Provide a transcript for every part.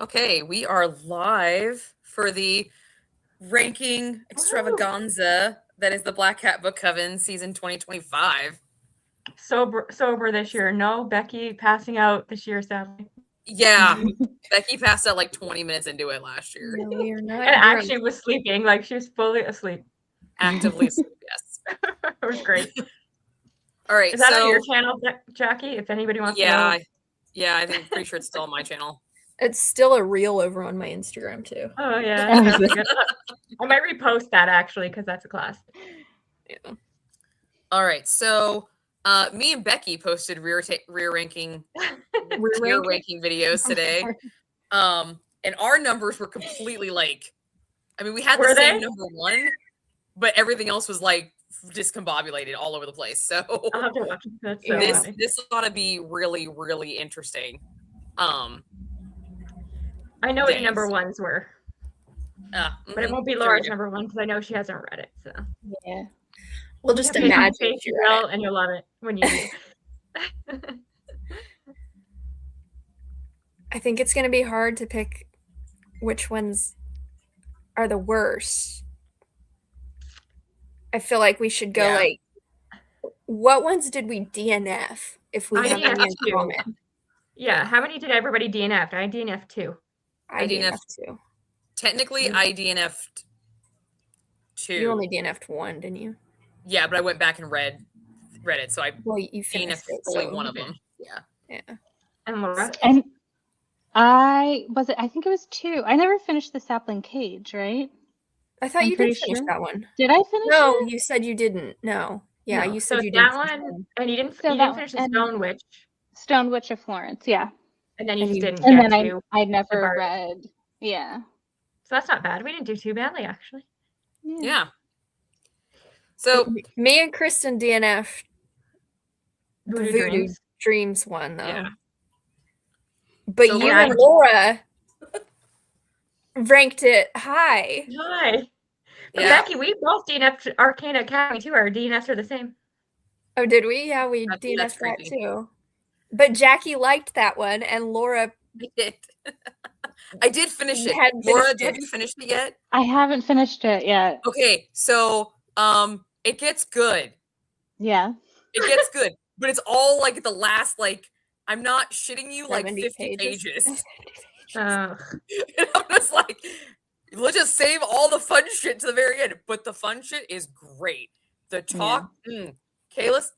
Okay, we are live for the ranking extravaganza that is the Black Hat Book Coven season 2025. Sober this year. No Becky passing out this year, sadly. Yeah, Becky passed out like 20 minutes into it last year. No, we are not. And actually was sleeping, like she was fully asleep. Actively asleep, yes. It was great. All right, is that on your channel, Jackie? If anybody wants to know. Yeah, I think pretty sure it's still on my channel. It's still a reel over on my Instagram too. Oh yeah, that's good. I might repost that actually because that's a class. Yeah. All right, so me and Becky posted rear ranking videos today. And our numbers were completely like, I mean, we had the same number one, but everything else was like discombobulated all over the place. So I'll have to watch it. This ought to be really, really interesting. I know what your number ones were. But it won't be Laura's number one because I know she hasn't read it. So yeah. We'll just imagine you will, and you'll love it when you do. I think it's going to be hard to pick which ones are the worst. I feel like we should go like, what ones did we DNF? If we have any in common. Yeah, how many did everybody DNF? I DNF 2. I DNF'd 2. Technically, I DNF'd 2. You only DNF'd 1, didn't you? Yeah, but I went back and read it, so you DNF'd fully one of them. Yeah. Yeah. And Laura? And I think it was 2. I never finished the Sapling Cage, right? I thought you did finish that one. Did I finish No, it? You said you didn't. No. Yeah, you said you didn't. That one, and you didn't finish the Stone Witch. Stone Witch of Florence, yeah. And then you just didn't and get then to I never read. Yeah. So that's not bad. We didn't do too badly, actually. Yeah. So me and Kristen DNF Voodoo Dreams one, though. Yeah. But so you and Laura ranked it high. Yeah. Becky, we both DNF'd Arcana Academy too. Our DNFs are the same. Oh, did we? Yeah, we DNF'd that too. But Jackie liked that one, and Laura did. I did finish it. Laura, have you finished it yet? I haven't finished it yet. Okay, so it gets good. Yeah. It gets good. But it's all like the last, like, I'm not shitting you, like 50 pages. And I'm just like, let's just save all the fun shit to the very end. But the fun shit is great. The talk, Kalis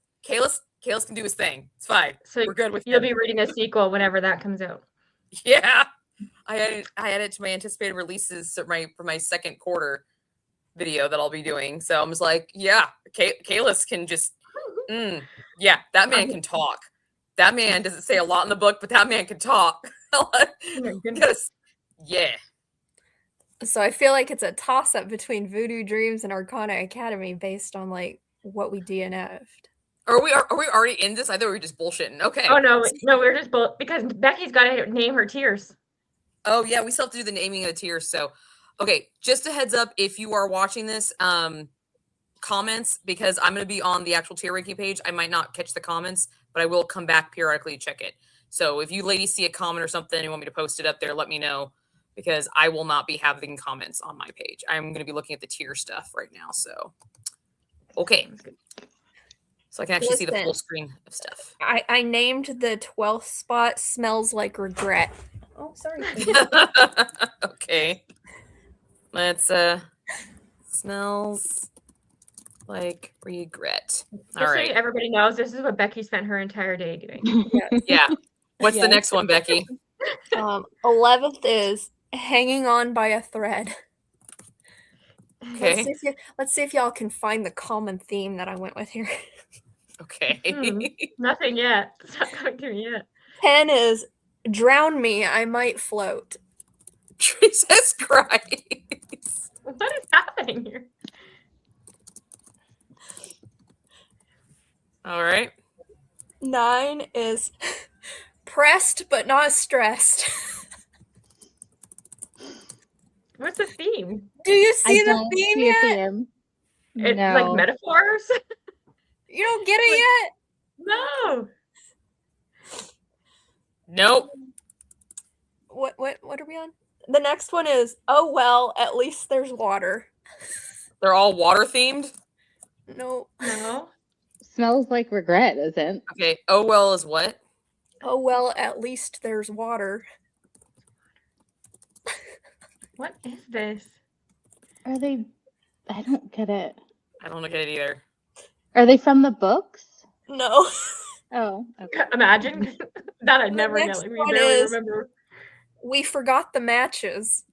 can do his thing. It's fine. So we're good with you'll be reading a sequel whenever that comes out. Yeah. I added it to my anticipated releases for my second quarter video that I'll be doing. So I'm just like, yeah, Kalis can just, yeah, that man can talk. That man doesn't say a lot in the book, but that man can talk. Yeah. So I feel like it's a toss-up between Voodoo Dreams and Arcana Academy based on like what we DNF'd. Are we already in this? I thought we were just bullshitting. Okay. Oh no, we're just because Becky's got to name her tiers. Oh yeah, we still have to do the naming of the tiers. So, okay, just a heads up if you are watching this, comments, because I'm going to be on the actual tier ranking page. I might not catch the comments, but I will come back periodically to check it. So if you ladies see a comment or something and you want me to post it up there, let me know, because I will not be having comments on my page. I'm going to be looking at the tier stuff right now. So, okay. So I can actually see the full screen of stuff. I named the 12th spot Smells Like Regret. Oh, sorry. Okay. Let's Smells Like Regret. All right. So everybody knows this is what Becky spent her entire day doing. Yeah. What's the next one, Becky? 11th is Hanging On by a Thread. Okay. Let's see if y'all can find the common theme that I went with here. Okay. Nothing yet. It's not coming to me yet. 10 is Drown Me, I Might Float. Jesus Christ. What is happening here? All right. 9 is Pressed but Not Stressed. What's the theme? Do you see the theme yet? No. Like metaphors? You don't get it yet? No. Nope. What are we on? The next one is, oh well, at least there's water. They're all water themed? No. Smells like regret, isn't? Okay. Oh well is what? Oh well, at least there's water. What is this? Are they? I don't get it. I don't get it either. Are they from the books? No. Oh, okay. Imagine that I'd The never get. next Like, we one barely is- remember. We forgot the matches.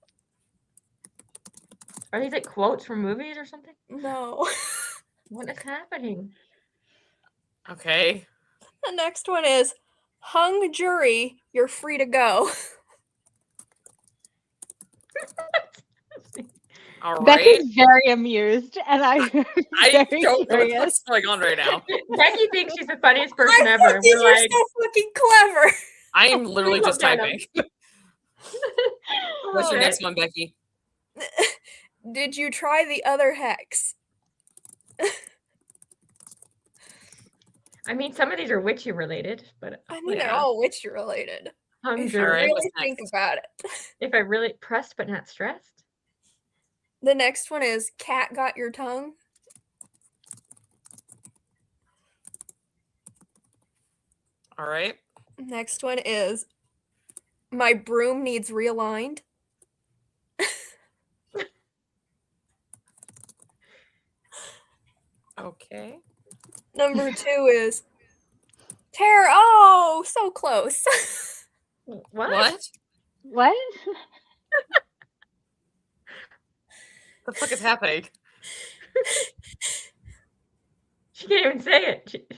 Are these like quotes from movies or something? No. What is happening? Okay. The next one is, hung jury, you're free to go. All right. Becky's very amused, and I'm I very don't know curious. what's going on right now. Becky thinks she's the funniest person I ever. think these We're are like, so fucking clever. I am literally just Look at 'em. typing. What's your Okay. next one, Becky? Did you try the other hex? I mean, some of these are witchy related, but I mean, they're all witch related. hung If you All right, jury. what's really think next? about it. If I really pressed but not stressed. The next one is, cat got your tongue. All right. Next one is, my broom needs realigned. Okay. Number 2 is, Tara. Oh, so close. What? What? What? The fuck is happening? She can't even say it.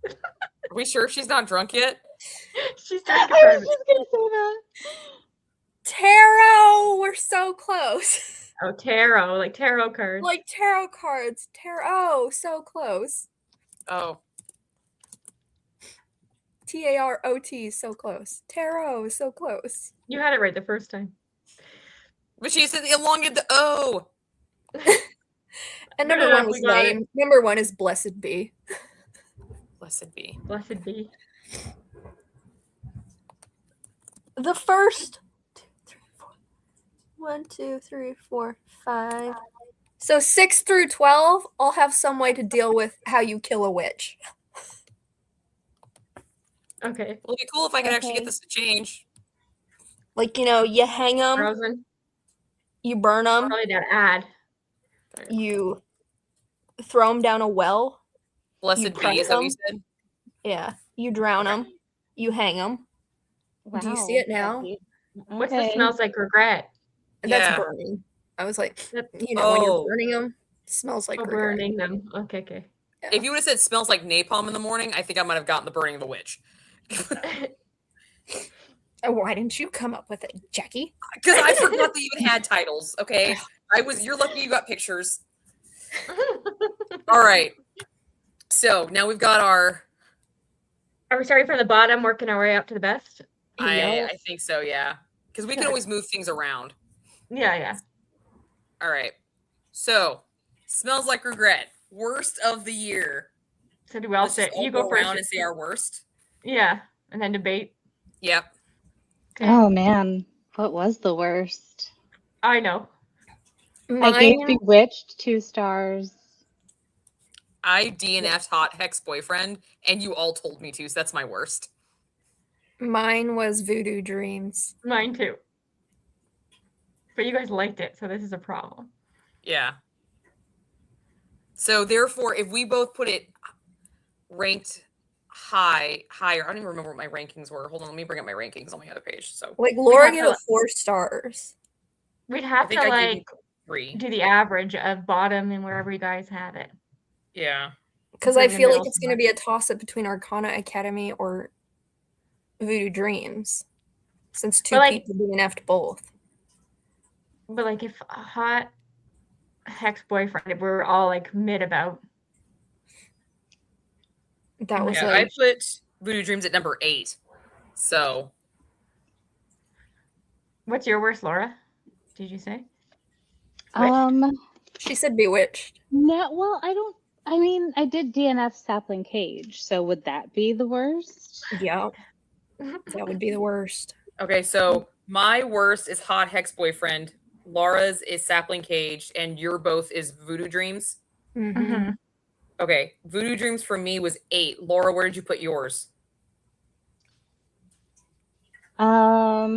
Are we sure she's not drunk yet? She's I drinking part was of it. just gonna say that. Tarot. We're so close. Oh, tarot, like tarot cards. Like tarot cards. Tarot. So close. Oh. Tarot. So close. Tarot. So close. You had it right the first time. But she said elongate the O. And Good number enough, one was we got it. name. Number 1 is blessed be. Blessed be. Blessed be. The first 1, 2, 3, 4, 5. So 6 through 12 all have some way to deal with how you kill a witch. Okay. Well, it'd be cool if I could actually Okay. get this to change. Like, you hang them, Frozen. you burn them, Probably that ad. you throw them down a well. Blessed You be, crush is that what you them. said? Yeah, you drown them, you hang them. Do you see it now? What's this smells like regret? That's Yeah. burning. I was like, That- when Oh. you're burning them, it smells like Oh, regret. burning them. Okay. If you would have said smells like napalm in the morning, I think I might have gotten the burning of the witch. Oh, why didn't you come up with it, Jackie? Because I forgot that you even had titles. Okay. You're lucky you got pictures. All right. So now we've got our Are we starting from the bottom, working our way up to the best? I think so, yeah. Because we can Okay. always move things around. Yeah. All right. So smells like regret. Worst of the year. So do we all Let's say just all you go go first? around and say our worst. Yeah, and then debate. Yep. Okay. Oh man, what was the worst? I know. I gave Mine, Bewitched 2 stars. I DNF'd hot hex boyfriend, and you all told me to, so that's my worst. mine was Voodoo Dreams. Mine too. But you guys liked it, so this is a problem. Yeah. So therefore, if we both put it ranked higher, I don't even remember what my rankings were. Hold on, let me bring up my rankings on my other page. So Like, Laura have gave to- it 4 stars. We'd I have think to I gave you like 3. do the average of bottom and wherever you guys have it. Yeah. Because Put I in the feel like middle it's going to be a toss up between Arcana Academy or Voodoo Dreams. Since 2 But, like- people DNF'd both. But like if a hot hex boyfriend, if we're all like mid about. That was Yeah, I put Voodoo Dreams at number 8. So What's your worst, Laura? Did you say? she said Bewitched. No, well, I did DNF Sapling Cage, so would that be the worst? Yeah. That would be the worst. Okay, so my worst is Hot Hex Boyfriend. Laura's is Sapling Cage, and your both is Voodoo Dreams. Mm-hmm. Okay, Voodoo Dreams for me was 8. Laura, where did you put yours? I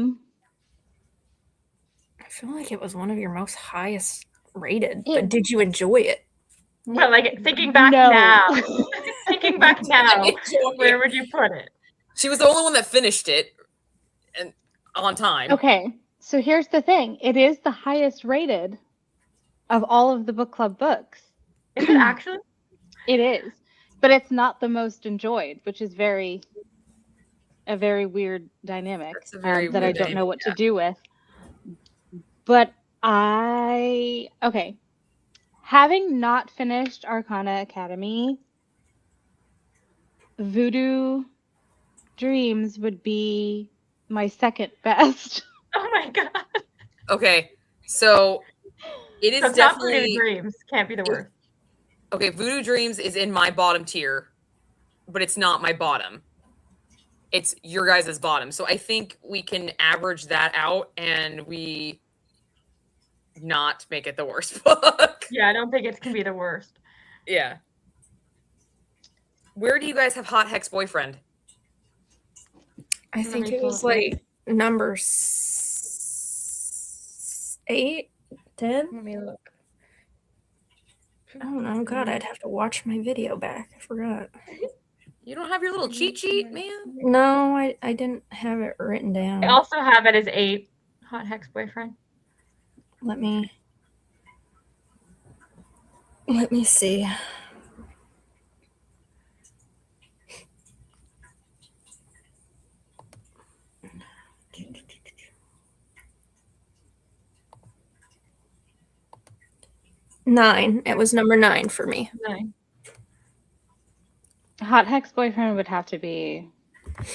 feel like it was one of your most highest rated, but did you enjoy it? Well, like thinking back now, where would you put it? She was the only one that finished it, and on time. Okay, so here's the thing: it is the highest rated of all of the book club books. Is it actually? It is, but it's not the most enjoyed, which is a very weird dynamic that I don't know what to do with. But having not finished Arcana Academy, Voodoo Dreams would be my second best. Oh my god. Okay, so it is definitely Voodoo Dreams can't be the worst. Okay, Voodoo Dreams is in my bottom tier, but it's not my bottom. It's your guys' bottom. So I think we can average that out and we not make it the worst book. Yeah, I don't think it can be the worst. Yeah. Where do you guys have Hot Hex Boyfriend? I think it was like number 8, 10. Let me look. Oh no, God, I'd have to watch my video back. I forgot. You don't have your little cheat sheet, man? No, I didn't have it written down. I also have it as 8. Hot Hex Boyfriend. Let me see. Nine. It was number 9 for me. 9. Hot Hex Boyfriend would have to be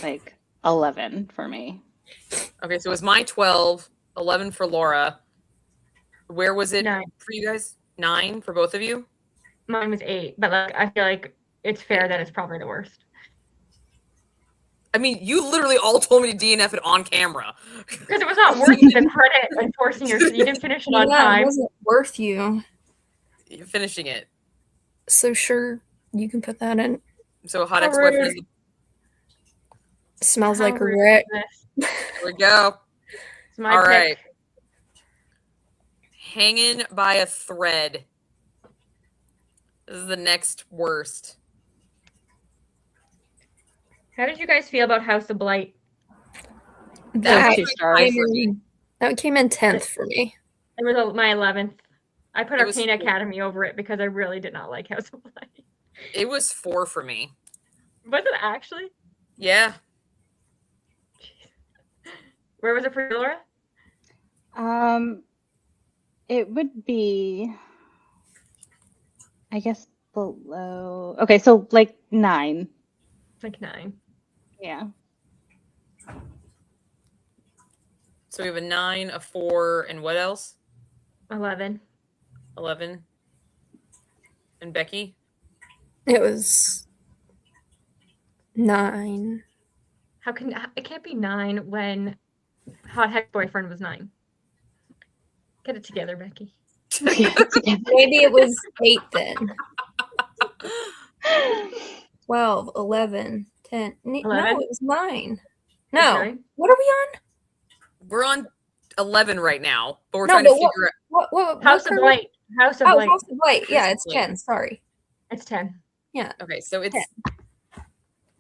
like 11 for me. Okay, so it was my 12, 11 for Laura. Where was it 9 for you guys? 9 for both of you? Mine was 8, but like I feel like it's fair that it's probably the worst. I mean, you literally all told me to DNF it on camera. Because it was not worth the credit and forcing you didn't finish it on time. It wasn't worth you. You're finishing it. So sure, you can put that in. So Hot Hex Boyfriend is Smells like regret. There we go. It's my All pick. right. Hanging by a Thread. This is the next worst. How did you guys feel about House of Blight? That Those 2 stars. came in 10th for me. It was my 11th. I put It was Arcana 4. Academy over it because I really did not like House of Blight. It was 4 for me. Was it actually? Yeah. Where was it for you, Laura? It would be, I guess, below. Okay, so like 9. Like 9. Yeah. So we have a 9, a 4, and what else? 11. 11. And Becky? It was 9. How can it can't be 9 when Hot Hex Boyfriend was 9? Get it together, Becky. Maybe it was 8 then. 12, 11, 10. No, 11? it was 9. No. 9? What are we on? We're on 11 right now, but we're No, trying to but figure out. What House of Blight. House of Blight. House of Blight. Yeah, it's Blight. 10. Sorry. It's 10. Yeah. Okay, so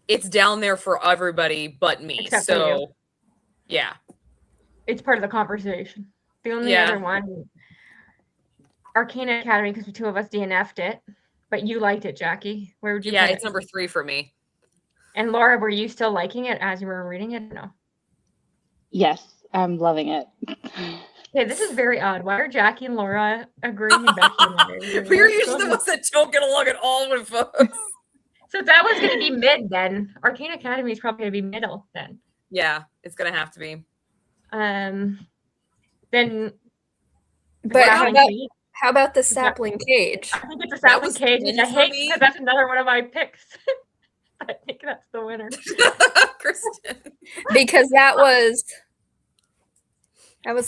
it's down there for everybody but me. Except for you. So yeah. It's part of the conversation. The only other one, Arcana Academy, because the 2 of us DNF'd it, but you liked it, Jackie. Where would you put It's it? number 3 for me. And Laura, were you still liking it as you were reading it? No. Yes, I'm loving it. Okay, this is very odd. Why are Jackie and Laura agreeing and Becky and Laura agreeing? We're usually the ones that don't get along at all with folks. So that was going to be mid then. Arcana Academy is probably going to be middle then. Yeah, it's gonna have to be. Then. But how about the sapling cage? I think it's a sapling cage, which I hate because that's another one of my picks. I think that's the winner. Kristen. Because that was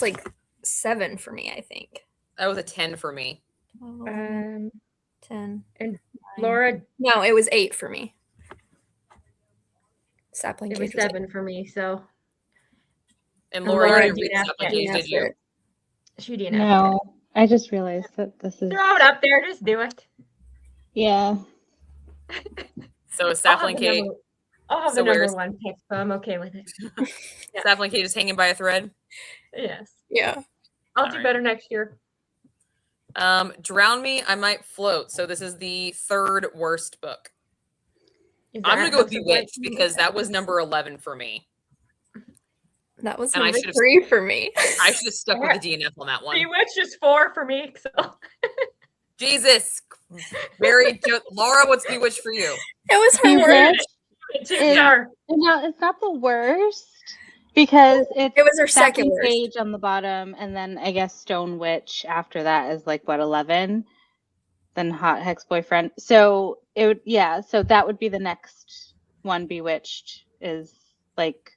like 7 for me, I think. That was a 10 for me. 10. And 9. Laura, No, it was 8 for me. Sapling it was Cage was 7 for me. So And And Laura, Laura you didn't read DNF'd Sapling it. Cage, did you? she DNF'd No, I just realized that this is. Throw it up there. Just do it. Yeah. So Sapling Cage. I'll have So the number where's- 1 pick, so I'm okay with it. Yeah. Sapling Cage is hanging by a thread. Yes. Yeah. I'll All do right. better next year. Drown Me, I Might Float. So this is the 3rd worst book. Is I'm gonna that go with House of Bewitched Light? because that was number 11 for me. That was And I number should've- 3 for me. I should have stuck with the DNF on that one. Bewitched is 4 for me. So Jesus, Laura, what's Bewitched for you? It was her word. Bewitched It's our No, it's not the worst because It was her Sapling second worst. Cage on the bottom, and then I guess Stone Witch after that is like what 11, then Hot Hex Boyfriend. So it would so that would be the next one. Bewitched is like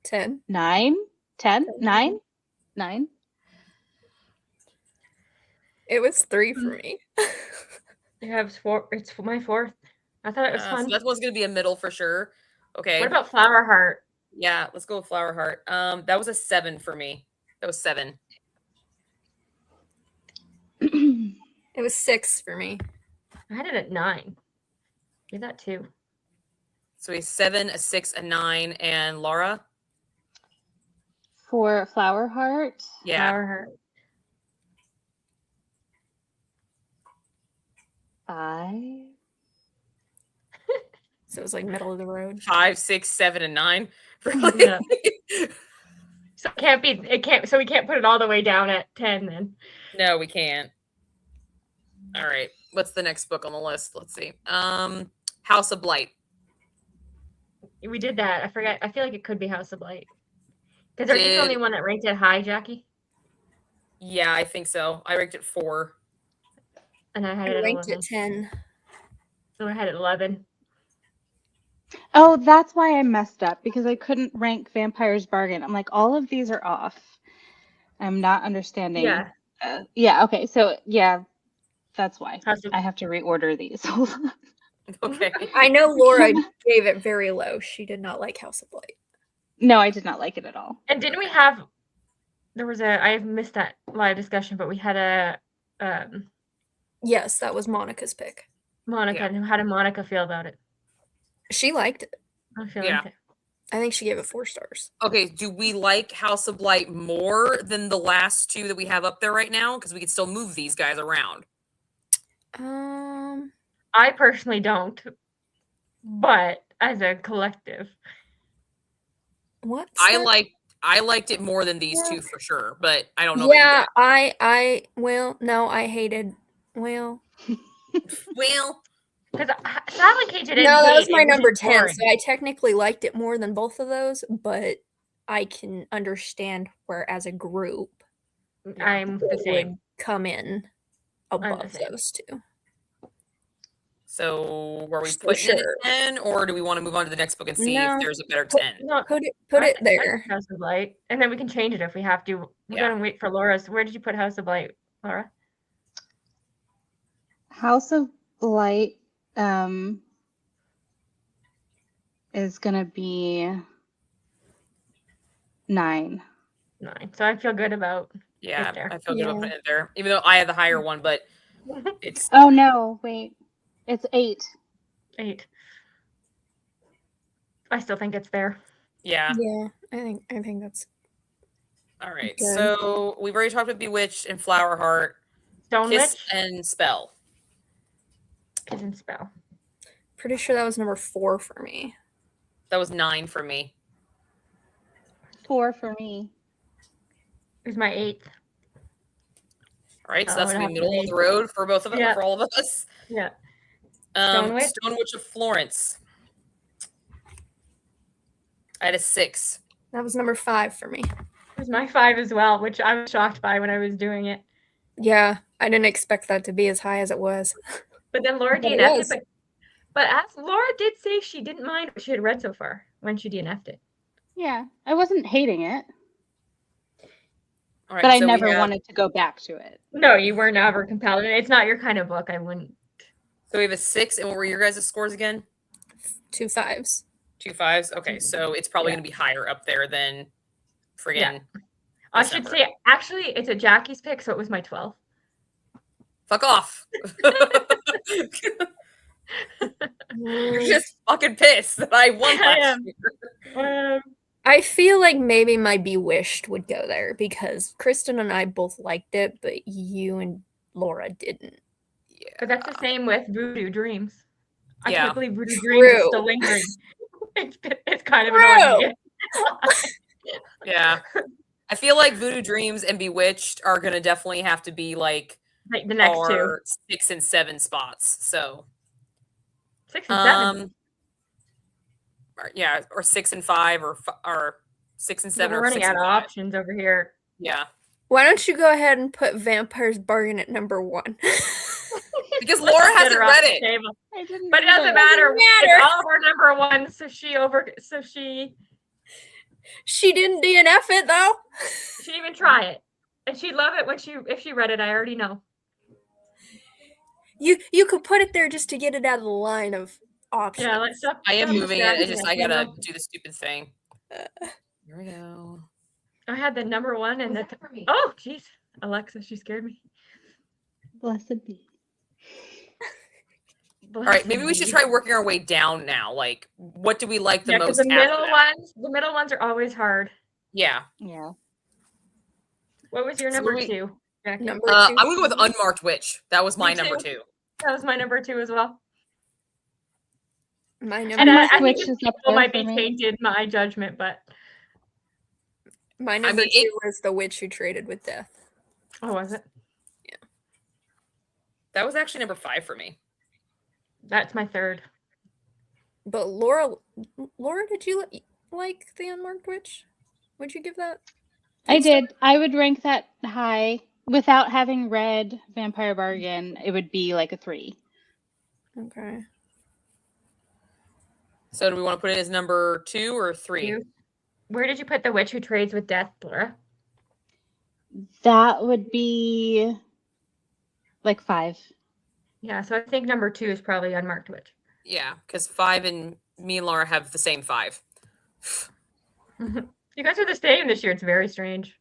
10. 9, 10, 9, 9. It was 3 for me. you have 4. It's my 4th. I thought it was So fun. that one's gonna be a middle for sure. Okay. What about Flower Heart? Yeah, let's go with Flower Heart. That was a 7 for me. That was 7. It was 6 for me. I had it at 9. Do that too. So a 7, a 6, a 9, and Laura. For Flower Heart, Yeah. Flower Heart. 5. So it was like middle of the road. 5, 6, 7, and 9. Really? Yeah. So so we can't put it all the way down at 10 then. No, we can't. All right. What's the next book on the list? Let's see. House of Blight. We did that. I forgot. I feel like it could be House of Light. Because are you the only one that ranked it high, Jackie? Yeah, I think so. I ranked it 4. And I had I it at ranked 11. it 10. So I had it 11. Oh, that's why I messed up because I couldn't rank Vampire's Bargain. I'm like, all of these are off. I'm not understanding. Yeah. Okay. So, that's why. House of- I have to reorder these. Hold on. Okay. I know Laura gave it very low. She did not like House of Light. No, I did not like it at all. And didn't we have? I missed that live discussion, but we had a Yes, that was Monica's pick. Monica. Yeah. And how did Monica feel about it? She liked it. I feel Yeah. like it. I think she gave it 4 stars. Okay. Do we like House of Blight more than the last 2 that we have up there right now? Because we could still move these guys around. I personally don't, but as a collective, What? I liked it more than these 2 for sure, but I don't know. about you Yeah, guys. I hated. Well, Well, because Silent Cage I didn't no, that hate, was my it number just 10. boring. So I technically liked it more than both of those, but I can understand where as a group I'm the it same. would come in the above same. those 2. so were we For putting it sure. at 10, or do we want to move on to the next book and see No. if there's a better 10? No, Put it I there. like House of Light, and then we can change it if we have to. We Yeah. gotta wait for Laura's. Where did you put House of Light, Laura? House of Light is going to be 9. 9. So I feel good about. Yeah, there. I feel good about Yeah. putting it there, even though I had the higher one, but it's Oh, no. Wait. It's 8. 8. I still think it's there. yeah. Yeah, I think that's All right. Good. So we've already talked about Bewitched and Flower Heart, Stone Kiss Witch and Spell. Kiss and Spell. pretty sure that was number 4 for me. That was 9 for me. 4 for me. It was my 8th. All right, so Oh, that's it gonna has be to middle of be. the road for both of us, Yeah. for all of us. Yeah. Stone Witch? Stone Witch of Florence. I had a 6. That was number 5 for me. It was my 5 as well, which I was shocked by when I was doing it. Yeah, I didn't expect that to be as high as it was. But then Laura But it DNF'd it, was. but But as Laura did say, she didn't mind what she had read so far when she DNF'd it. Yeah, I wasn't hating it, All right, but I so we never have- wanted to go back to it. No, you were never compelled. It's not your kind of book. I wouldn't. So we have a 6, and what were your guys' scores again? 2 5s. 2 5s. Okay, so it's probably Yeah. going to be higher up there than friggin'. Yeah. I should December. say, actually, it's a Jackie's pick, so it was my 12. Fuck off. You're just fucking pissed that I won I last am. year. I feel like maybe my Bewitched would go there because Kristen and I both liked it, but you and Laura didn't. Yeah. But that's the same with Voodoo Dreams. I Yeah. can't believe Voodoo Dreams is True. still lingering. It's kind of True. annoying. Yeah. I feel like Voodoo Dreams and Bewitched are going to definitely have to be like Like the next two. our 6 and 7 spots. So 6 and 7. yeah, or 6 and 5 or 6 and 7 We're or running 6 out and of 5. options over here. Yeah. Why don't you go ahead and put Vampire's Bargain at number 1? Because Laura Get hasn't her off read the it. table. I didn't But it doesn't either. matter. matter. It's all of our number ones, so She didn't DNF it though. she'd even try it. And she'd love it if she read it, I already know. You could put it there just to get it out of the line of options. Yeah, let's stop. I am stop moving it. I distracting us, gotta you know? do the stupid thing. Here we go. I had the number one and the me? oh jeez. Alexa, she scared me. Blessed be. All right, maybe we should try working our way down now. Like, what do we like the Yeah, 'cause most? the after middle that? ones are always hard. Yeah. Yeah. What was your So number we- 2? Jackie? Number I'm 2. gonna go with Unmarked Witch. That was my Me number too. 2. That was my number 2 as well. My And number I Which think is up people there might for be me. tainted my judgment, but my number mean, 2 was The Witch Who Traded with Death. oh, was it? That was actually number 5 for me. That's my 3rd. But Laura, did you like The Unmarked Witch? Would you give that? I did. I would rank that high. Without having read Vampire Bargain, it would be like a 3. Okay. So do we want to put it as number 2 or 3? 2. Where did you put The Witch Who Trades with Death, Laura? That would be like 5. Yeah, so I think number 2 is probably Unmarked Witch. Yeah, because 5 and me and Laura have the same 5. You guys are the same this year. It's very strange.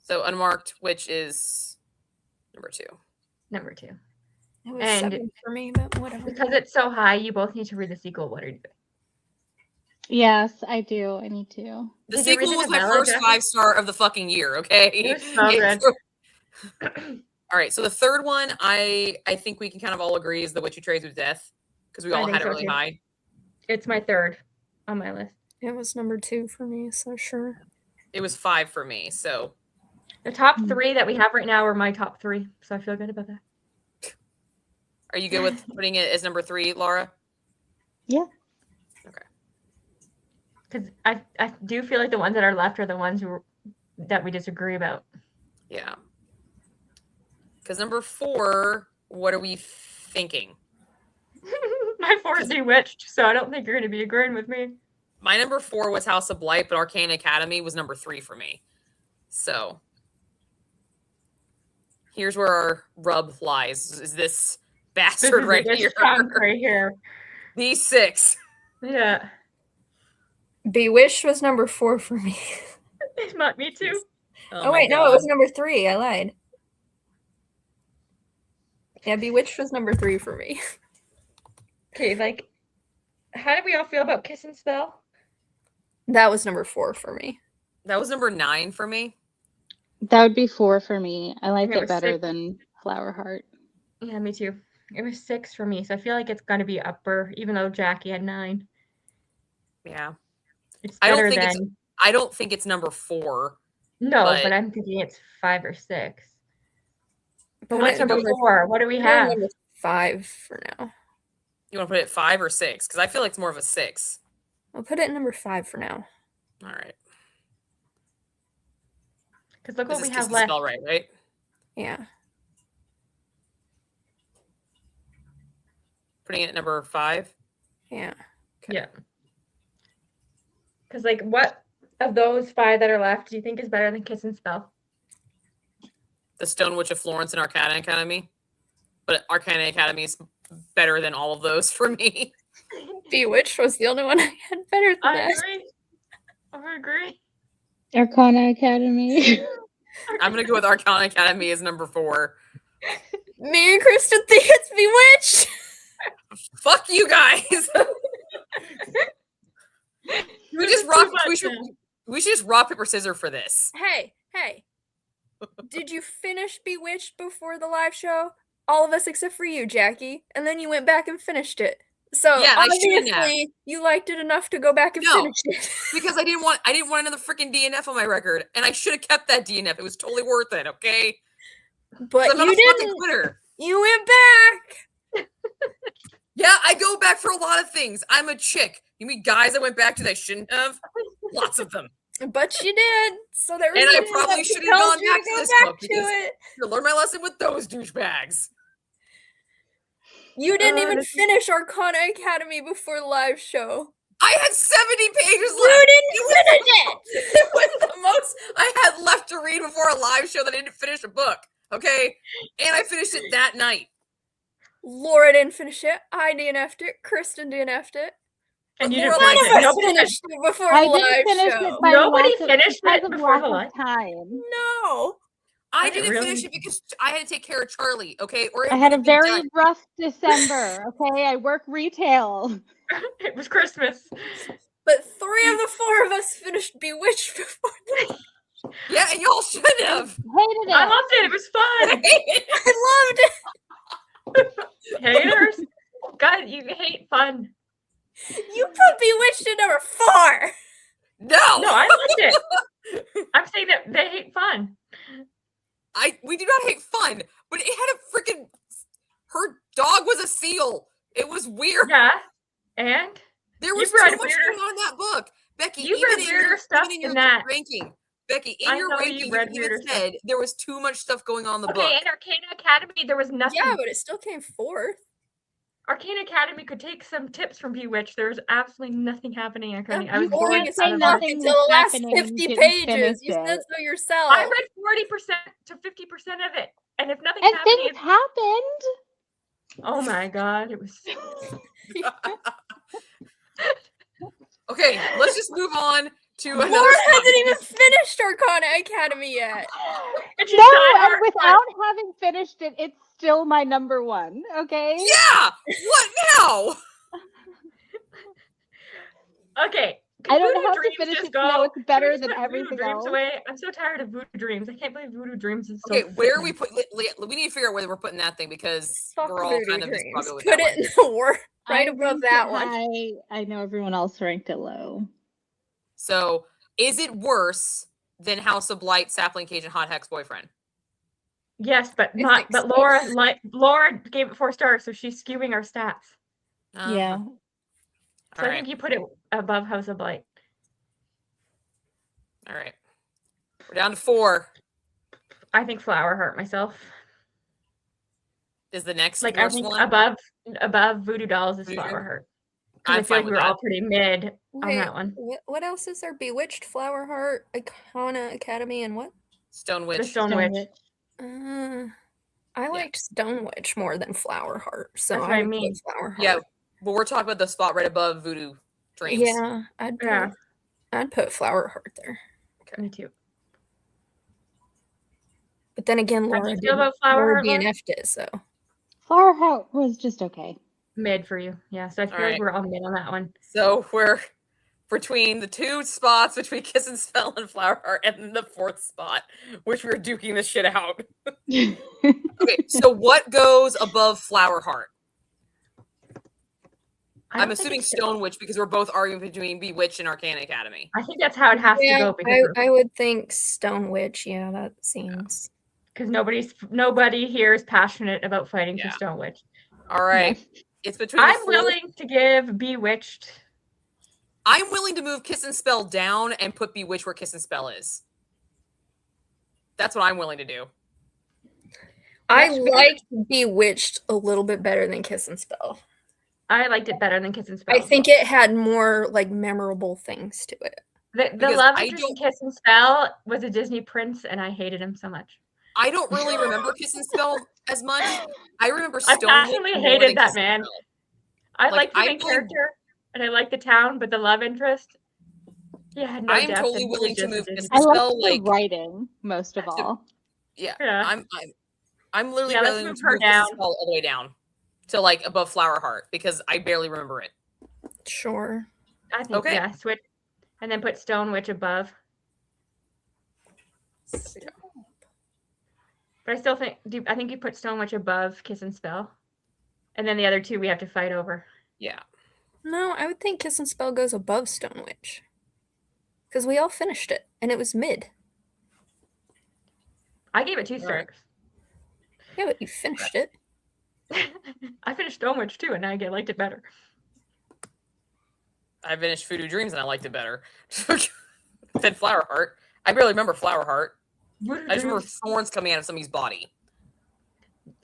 So Unmarked Witch is number 2. Number 2. It was And- 7 for me, but whatever. Because it's so high, you both need to read the sequel. What are you doing? Yes, I do. I need to. The Did you read sequel the was my novella, first Jackie? 5-star of the fucking year, okay? It was so good. All right, so the third one, I think we can kind of all agree is The Witch Who Trades with Death because we I all think had it so really too. high. It's my 3rd on my list. It was number 2 for me, so sure. It was 5 for me, so The top 3 that we have right now are my top 3, so I feel good about that. are you good with putting it as number 3, Laura? Yeah. Because I do feel like the ones that are left are the ones that we disagree about. Yeah. Because number 4, what are we thinking? My 4 is Bewitched, so I don't think you're going to be agreeing with me. My number 4 was House of Blight, but Arcane Academy was number 3 for me. So here's where our rub lies. Is this bastard right This here? chunk right here. These 6. Yeah. Bewitched was number 4 for me. It's not me too. Oh, my wait, no, it God. was number 3. I lied. Yeah, Bewitched was number 3 for me. Okay, like, how did we all feel about Kiss and Spell? That was number 4 for me. That was number 9 for me. That would be 4 for me. I like Okay, it it was better 6. than Flower Heart. Yeah, me too. It was 6 for me, so I feel like it's going to be upper, even though Jackie had 9. Yeah. It's I don't better think it's- than I don't think it's number 4. no, but- but I'm thinking it's 5 or 6. But Put what's it number 4? What do we put it have? number 5 for now. You want to put it 5 or 6? Because I feel like it's more of a 6. I'll put it at number 5 for now. All right. Because look This what we is have Kiss the left. Spell, right? Yeah. Putting it at number 5. Yeah. Okay. Yeah. Because, like, what of those 5 that are left do you think is better than Kiss and Spell? The Stone Witch of Florence and Arcana Academy. But Arcana Academy is better than all of those for me. Bewitched was the only one I had better than I that. agree. I agree. Arcana Academy. I'm going to go with Arcana Academy as number 4. Me and Kristen think it's Bewitched. Fuck you guys. We should just rock, paper, scissors for this. Hey. Did you finish Bewitched before the live show? All of us except for you, Jackie. And then you went back and finished it. So Yeah, obviously you liked it enough to go back and finish it. Because I didn't want another freaking DNF on my record, and I should have kept that DNF. It was totally worth it, okay? But I'm not you a fucking didn't. quitter. You went back. Yeah, I go back for a lot of things. I'm a chick. You mean guys I went back to that I shouldn't have? Lots of them. But you did. So there was And I something probably that should have compelled gone you back to to go this back book to because it. I learned my lesson with those douchebags. You didn't even this is- finish Arcana Academy before the live show. I had 70 pages You left. didn't finish it. It was the most I had left to read before a live show that I didn't finish a book. Okay? And I finished it that night. Laura didn't finish it. I DNF'd it. Kristen DNF'd it. And you Laura didn't liked like it. it. Nobody Nobody finished it before I the didn't live finish show. it by Nobody lack of- finished because it of before lack the of live. time. No. I Was it didn't really? finish it because I had to take care of Charlie, okay? Or it I had a would've been very done. rough December. Okay, I work retail. It was Christmas. But 3 of the 4 of us finished Bewitched before. Yeah, and y'all should have. Hated I it. loved it. It was fun. I loved it. Haters. God, you hate fun. You put Bewitched at number 4. No, No, I liked it. I'm saying that they hate fun. we do not hate fun, but it had a freaking. Her dog was a seal. It was weird. Yeah. And There was You've too read much weirder- going on in that book, Becky. You've even read in weirder your, stuff even in your than that. ranking, Becky. In I your know ranking, you you read even weirder stuff. said there was too much stuff going on in the okay, book. in Arcana Academy, there was nothing. Yeah, but it still came 4th. Arcana Academy could take some tips from Bewitched. There was absolutely nothing happening in Arcana. You I was can't bored didn't say out of nothing it. until the last happening and 50 didn't finish pages. You said it. so yourself. I read 40% to 50% of it, and if nothing's And happening, things happened. oh my god, it was. Okay, let's just move on to another. Laura spot. hasn't even finished Arcana Academy yet. And she's No, diehard and without having finished it, it's still my number 1. Okay. Yeah. What now? Okay. I don't Voodoo have to Dreams finish just it to know it's better Can we than just put everything Voodoo Dreams else. away? I'm so tired of Voodoo Dreams. I can't believe Voodoo Dreams is so. Okay, where are we freaking- put? We need to figure out where we're putting that thing because Fuck we're all Voodoo kind of just Dreams. probably with Put that it in the war right I above ranked that it one. high. I know everyone else ranked it low. So, is it worse than House of Blight, Sapling Cage, and Hot Hex Boyfriend? Yes, but I not. think But so. Laura gave it 4 stars, so she's skewing our stats. Yeah. Uh-huh. So All I right. think you put it above House of Blight. All right. We're down to 4. I think Flower Heart myself. Is the next Like I worst think one? above Voodoo Dolls is Voodoo Flower Dream? Heart. 'Cause I'm I feel fine like we with were that. all pretty mid on Wait, that one. what else is there? Bewitched, Flower Heart, Arcana Academy, and what? Stone Witch. The Stone Witch. I liked Stone Witch more than Flower Heart, so That's what I would put mean. Flower Heart. Yeah, but we're talking about the spot right above Voodoo Dreams. Yeah, Yeah. I'd put Flower Heart there. Me too. But then again, How'd you Laura feel did about Flower Laura Heart, Laura? DNF'd it, so Flower Heart was just okay. Mid for you. Yeah. So I feel like Alright. we're all mid on that one. So we're between the 2 spots between Kiss and Spell and Flower Heart, and then the 4th spot, which we're duking this shit out. Okay, so what goes above Flower Heart? I I'm don't think assuming it's- Stone Witch because we're both arguing between Bewitched and Arcana Academy. I think that's how it has to yeah, go because I would think Stone Witch. Yeah, that seems. nobody here is passionate about fighting Yeah. for Stone Witch. All right, it's between. the I'm 4th willing to give Bewitched. I'm willing to move Kiss and Spell down and put Bewitched where Kiss and Spell is. That's what I'm willing to do. I That's because- liked Bewitched a little bit better than Kiss and Spell. I liked it better than Kiss and Spell. I think it had more like memorable things to it. The love interest in Kiss and Spell was a Disney prince, and I hated him so much. I don't really remember Kiss and Spell as much. I remember I Stonewitch passionately more hated than that Kiss and man. Spell. I Like, liked the I main really- character, and I liked the town, but the love interest, he had no I'm depth, totally and he willing was to just a move Disney Kiss I and like Spell. the Like, writing most of all. yeah, Yeah. I'm literally Yeah, let's willing move to her move Kiss and down. Spell all the way down to like above Flower Heart because I barely remember it. Sure. I think, Okay. yeah, switch, and then put Stone Witch above. But I still think, I think you put Stone Witch above Kiss and Spell. And then the other two we have to fight over. Yeah. No, I would think Kiss and Spell goes above Stone Witch. Because we all finished it, and it was mid. I gave it 2 Right. stars. Yeah, but you finished it. I finished Stone Witch too, and I liked it better. I finished Voodoo Dreams and I liked it better than Flower Heart. I barely remember Flower Heart. I just remember thorns coming out of somebody's body.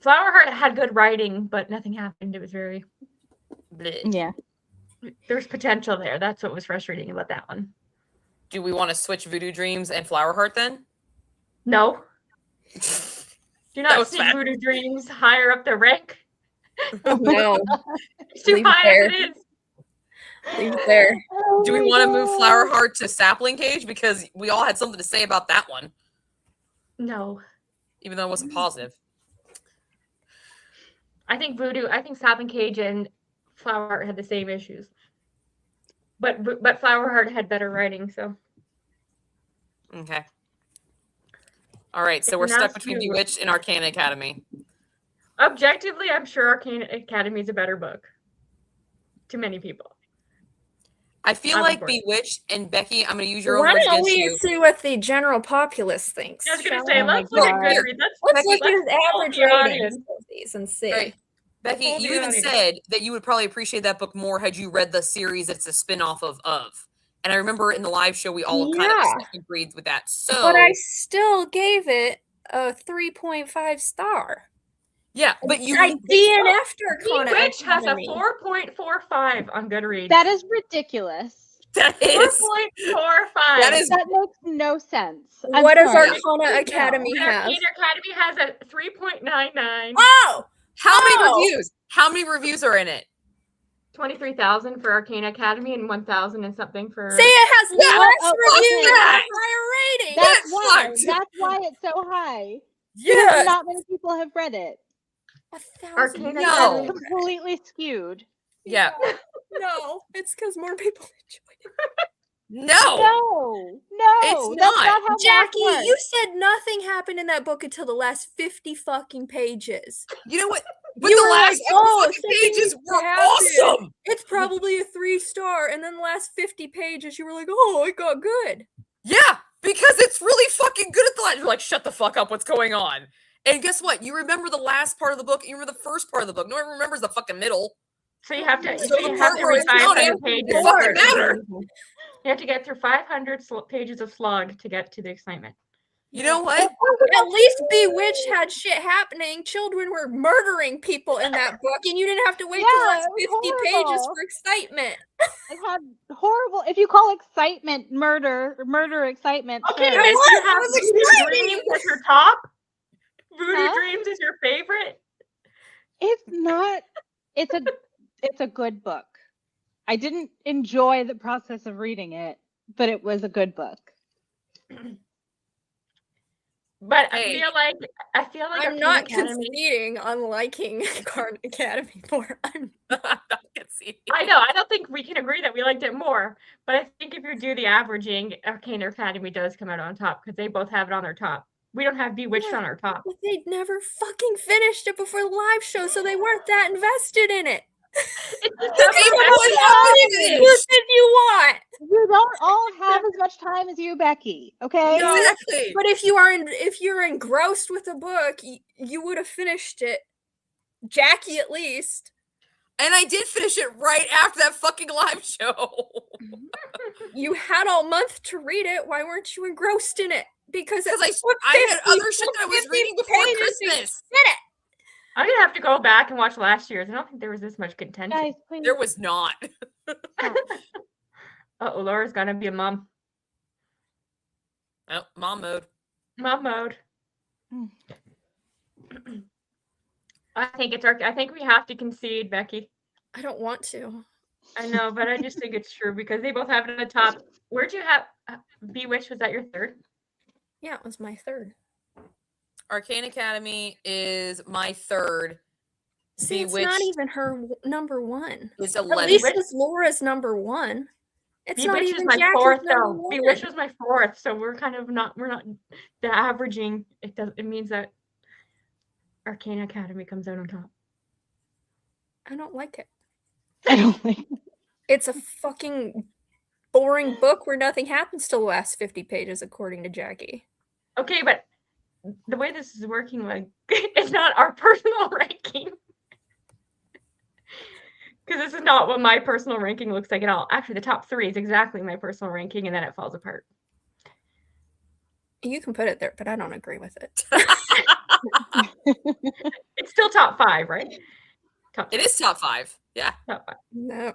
Flower Heart had good writing, but nothing happened. It was very... Blech. Yeah. There's potential there. That's what was frustrating about that one. Do we want to switch Voodoo Dreams and Flower Heart then? No. Do That not was see bad. Voodoo Dreams higher up the rank. No. It's too Leave it high there. as it is. Leave it there. Do we want to move Flower Heart to Sapling Cage? Because we all had something to say about that one, No. even though it wasn't positive. I think Sapling Cage and Flower Heart had the same issues. But Flower Heart had better writing, so. Okay. All right, so It's we're an stuck between absolute- Bewitched and Arcana Academy. Objectively, I'm sure Arcane Academy is a better book. To many people. I feel I'm like for it. Bewitched and Becky, I'm going to use your own Why words don't against we you. see what the general populace thinks? I was gonna shall say, we? let's look at God. Goodreads. Let's look Becky, at his average the ratings audience. of these and see. Right. Becky, Hold you the even audience. said that you would probably appreciate that book more had you read the series it's a spin-off of. And I remember in the live show we all kind Yeah. of agreed with that. So But I still gave it a 3.5 star. yeah, but you I DNF'd Arcana Bewitched has a Academy. 4.45 on Goodreads. That is ridiculous. that is 4.45. that is That makes no sense. I'm What does sorry. Arcana Academy And have? Arcane Academy has a 3.99. Oh! how many Oh! reviews? How many reviews are in it? 23,000 for Arcane Academy and 1,000 and something for. Say it has Yeah, less oh, reviews that. and higher ratings. That's That why. sucks. That's why it's so high. Yeah. Not many people have read it. 1,000. Arcane No. Academy. Completely skewed. Yeah. No, it's because more people enjoyed it. No. No, no, It's that's not. not how Jackie, math works. you said nothing happened in that book until the last 50 fucking pages. You know what? But You the were last like, few "Oh, fucking something pages needs to were happen." awesome. It's probably a 3-star, and then the last 50 pages, you were like, "Oh, it got good." Yeah, because it's really fucking good at the last. You're like, shut the fuck up. What's going on? And guess what? You remember the last part of the book. You remember the first part of the book. No one remembers the fucking middle. So you have to, So so the you part have to where read it's counting 500 pages. doesn't fucking matter. You have to get through 500 pages of slog to get to the excitement. You know what? At least Bewitched had shit happening. Children were murdering people in that book, and you didn't have to wait till the Yeah, last it 50 was pages horrible. for excitement. It had horrible. If you call excitement murder excitement. Okay, sure. Miss, you That have was Voodoo exciting. Dreams as your top? Voodoo Huh? Dreams is your favorite? It's not. It's a good book. I didn't enjoy the process of reading it, but it was a good book. But Hey. I feel like I'm Arcane not Academy. conceding on liking Arcana Academy more. I'm I can see. I know. I don't think we can agree that we liked it more. But I think if you do the averaging, Arcane Academy does come out on top because they both have it on their top. We don't have Bewitched Yeah. on our top. But they'd never fucking finished it before the live show, so they weren't that invested in it. It's just That's not even my what best happened option. is. What did you want? You don't all have as much time as you, Becky. Okay. No. Exactly. But if you're engrossed with a book, you would have finished it. Jackie, at least. And I did finish it right after that fucking live show. You had all month to read it. Why weren't you engrossed in it? Because Because it I took had 50 other shit that I was 50 reading before pages to Christmas. get it. I'm gonna have to go back and watch last year's. I don't think there was this much contention. Guys, please. There was not. Oh, Laura's gonna be a mom. Oh, mom mode. Mom mode. Hmm. I think we have to concede, Becky. I don't want to. I know, but I just think it's true because they both have it in the top. Where'd you have Bewitched? Was that your third? Yeah, it was my third. Arcane Academy is my third. See, it's not even her number one. It's At 11. least it's Laura's number one. It's not Bewitched even is my Jackie's fourth number though. one. Bewitched was my fourth, so we're not the averaging. It means that Arcane Academy comes out on top. I don't like it. I don't think. It's a fucking boring book where nothing happens till the last 50 pages, according to Jackie. Okay, but the way this is working, like, it's not our personal ranking. Because this is not what my personal ranking looks like at all. Actually, the top 3 is exactly my personal ranking, and then it falls apart. You can put it there, but I don't agree with it. It's still top 5, right? It is top 5. Yeah. Top 5. No.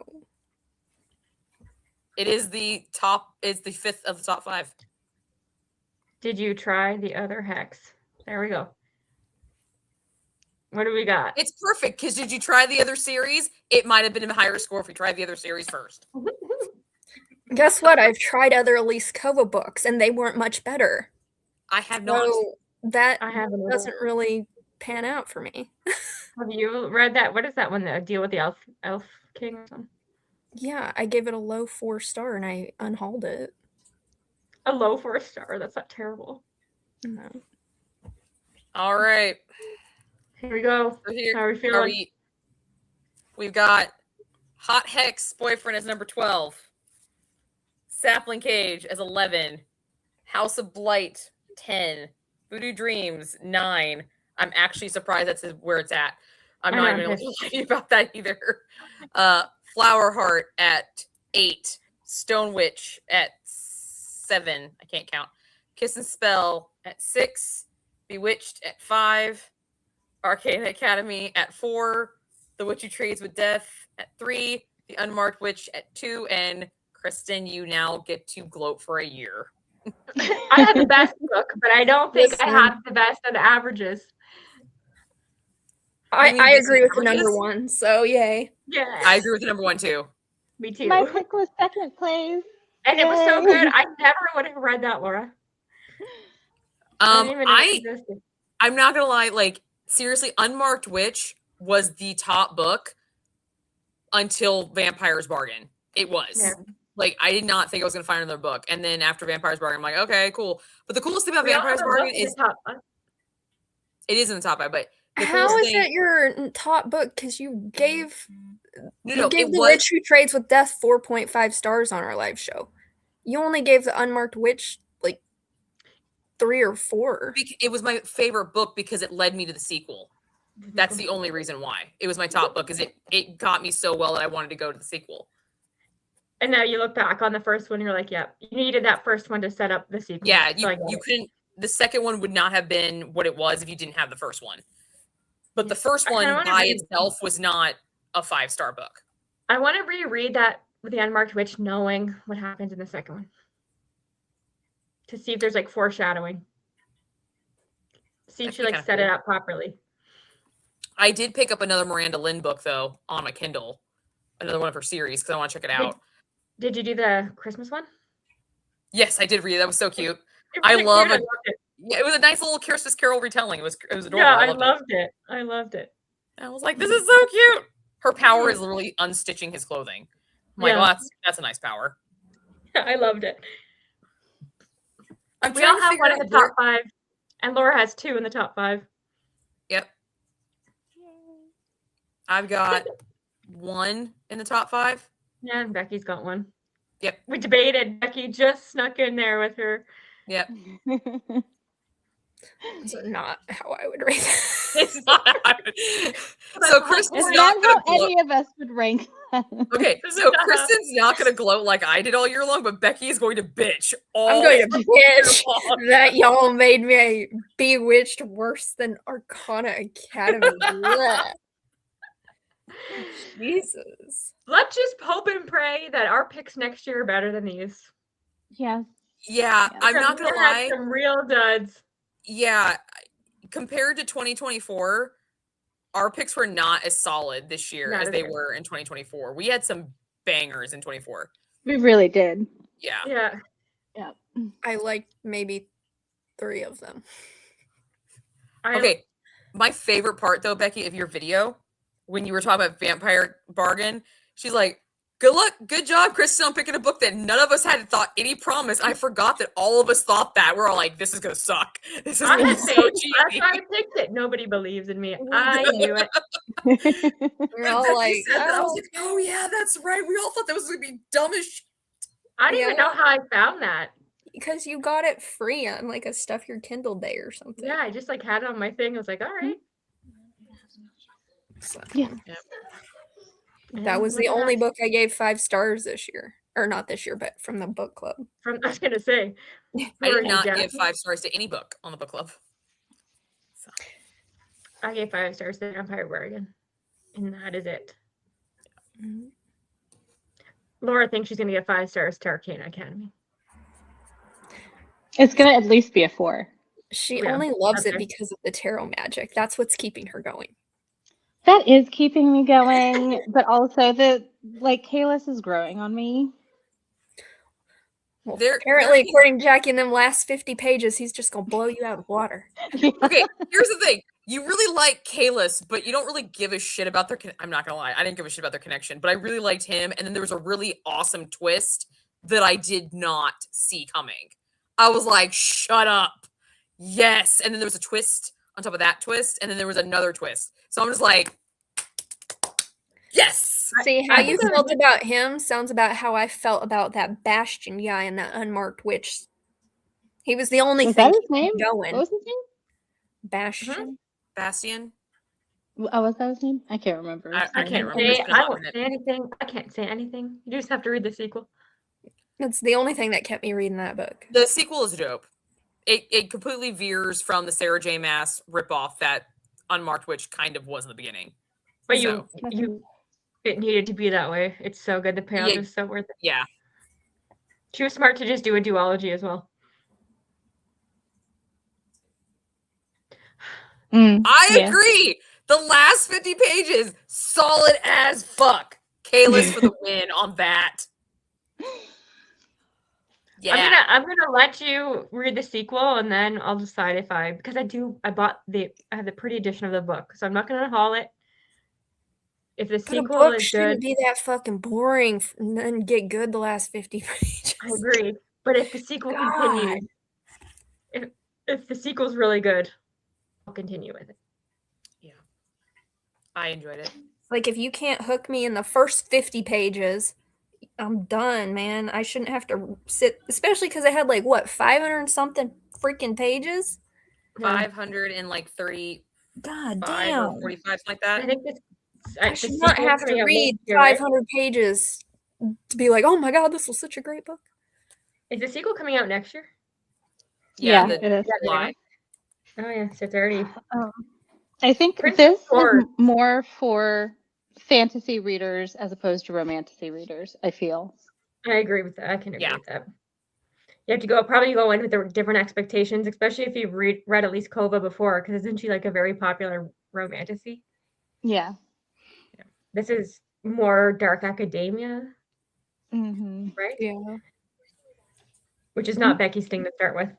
It is the top. It's the 5th of the top 5. Did you try the other hex? There we go. What do we got? It's perfect because did you try the other series? It might have been a higher score if we tried the other series first. Guess what? I've tried other Elise Kova books, and they weren't much better. I have not. So that I haven't. doesn't really pan out for me. Have you read that? What is that one? The Deal with the Elf King or something? Yeah, I gave it a low 4-star, and I unhauled it. A low 4-star. That's not terrible. No. All right. Here we go. So here, How are we feeling? We've got Hot Hex Boyfriend as number 12. Sapling Cage as 11. House of Blight 10. Voodoo Dreams 9. I'm actually surprised that's where it's at. I'm not even going to lie to you about that either. Flower Heart at 8. Stone Witch at 7. I can't count. Kiss and Spell at 6. Bewitched at 5. Arcane Academy at 4. The Witch Who Trades with Death at 3. The Unmarked Witch at 2. And Kristen, you now get to gloat for a year. I had the best book, but I don't think I had the best of the averages. I agree with the number 1, so yay. Yeah. I agree with the number 1 too. Me too. My pick was second place. And it was so good. I never would have read that, Laura. I'm not gonna lie, like seriously, Unmarked Witch was the top book until Vampire's Bargain. It was. Yeah. Like I did not think I was gonna find another book. And then after Vampire's Bargain, I'm like, okay, cool. But the coolest thing about Vampire's Bargain is it is in the top 5, but how is it your top book? Because you gave The Witch Who Trades with Death 4.5 stars on our live show. You only gave the Unmarked Witch like 3 or 4. It was my favorite book because it led me to the sequel. That's the only reason why. It was my top book because it got me so well that I wanted to go to the sequel. And now you look back on the first one, you're like, yeah, you needed that first one to set up the sequel. Yeah, you couldn't. The second one would not have been what it was if you didn't have the first one. But the first one by itself was not a 5-star book. I want to reread that with the Unmarked Witch, knowing what happens in the second one, to see if there's like foreshadowing. See if she like set it up properly. I did pick up another Miranda Lynn book though on my Kindle, another one of her series because I want to check it out. Did you do the Christmas one? Yes, I did read it. That was so cute. I loved it. Yeah, it was a nice little Christmas Carol retelling. It was adorable. Yeah, I loved it. I loved it. I was like, this is so cute. Her power is literally unstitching his clothing. I'm like, well, that's a nice power. Yeah, I loved it. We all have one in the top 5, and Laura has 2 in the top 5. Yep. I've got 1 in the top 5. Yeah, and Becky's got 1. Yep. We debated. Becky just snuck in there with her. Yep. Those are not how I would rate that. It's not. So Kristen's It's not not gonna how gloat. any of us would rank them. Okay, so Kristen's not gonna gloat like I did all year long, but Becky is going to bitch all I'm going to year bitch long. that y'all made me Bewitched worse than Arcana Academy. Blech. Jesus. Let's just hope and pray that our picks next year are better than these. Yeah. Yeah, I'm not Because gonna we had lie. some real duds. Yeah, compared to 2024, our picks were not as solid this year Not as as they good. were in 2024. We had some bangers in 24. We really did. Yeah. Yeah. Yeah. I liked maybe 3 of them. Okay. My favorite part though, Becky, of your video, when you were talking about Vampire Bargain, she's like, good luck, good job, Kristen, on picking a book that none of us had thought any promise. I forgot that all of us thought that. We're all like, this is gonna suck. This is I gonna had be so faith. cheesy. That's why I picked it. Nobody believes in me. I knew it. We're When all Becky like, said that, I was oh, like, oh yeah, that's right. We all thought that was gonna be dumb as shit. I didn't even Yeah. know how I found that. because you got it free on like a Stuff Your Kindle day or something. Yeah, I just like had it on my thing. I was like, all right. So, Yeah. that was the only book I gave 5 stars this year. Or not this year, but from the book club. I was gonna say. I Who are did you, not Jack? give 5 stars to any book on the book club. So, I gave 5 stars to Vampire Bargain. And that is it. Mhm. Laura thinks she's gonna get 5 stars to Arcana Academy. It's gonna at least be a 4. She Yeah, only loves it okay. because of the tarot magic. That's what's keeping her going. That is keeping me going, but also Kalis is growing on me. Well, There- apparently, there- according to Jackie, in them last 50 pages, he's just gonna blow you out of water. okay, here's the thing. You really like Kalis, but you don't really give a shit about their I'm not gonna lie, I didn't give a shit about their connection, but I really liked him, and then there was a really awesome twist that I did not see coming. I was like, shut up. Yes. And then there was a twist on top of that twist, and then there was another twist. So I'm just like, yes. See, how I you think felt about him sounds about how I felt about that Bastion guy and that Unmarked Witch. He was the only Was thing that his keeping me name? going. What was his name? Bastion. Bastian. Oh, was that his name? I can't remember. I I can't can't remember. say. It's been a I hot won't minute. say anything. I can't say anything. You just have to read the sequel. That's the only thing that kept me reading that book. The sequel is dope. It completely veers from the Sarah J. Maas ripoff that Unmarked Witch kind of was in the beginning. But So, it needed to be that way. It's so good. The payoff Yeah. is so worth it. yeah. She was smart to just do a duology as well. I yeah. agree. The last 50 pages, solid as fuck. Kalis for the win on that. Yeah. I'm gonna let you read the sequel and then I'll decide if I have the pretty edition of the book, so I'm not gonna haul it. If the But a sequel book is shouldn't good, be that fucking boring and then get good the last 50 pages. I agree. But if the sequel continues, if the sequel's really good, I'll continue with it. I enjoyed it. Like, if you can't hook me in the first 50 pages, I'm done, man. I shouldn't have to sit, especially because I had 500 and something freaking pages. 530. God 5 damn. or 45, something like I that. think this. I should not have to read You're right. 500 pages to be like, oh my God, this was such a great book. Is the sequel coming out next year? Yeah, the it is. July. Oh yeah, so it's already. I think Prince this Or- is more for fantasy readers as opposed to romantasy readers, I feel. I agree with that. I can agree Yeah. with that. You have to probably go in with the different expectations, especially if you've read at least Kova before, because isn't she like a very popular romantasy? Yeah. This is more dark academia, Mm-hmm. right? Yeah. Which is not Becky's thing to start with.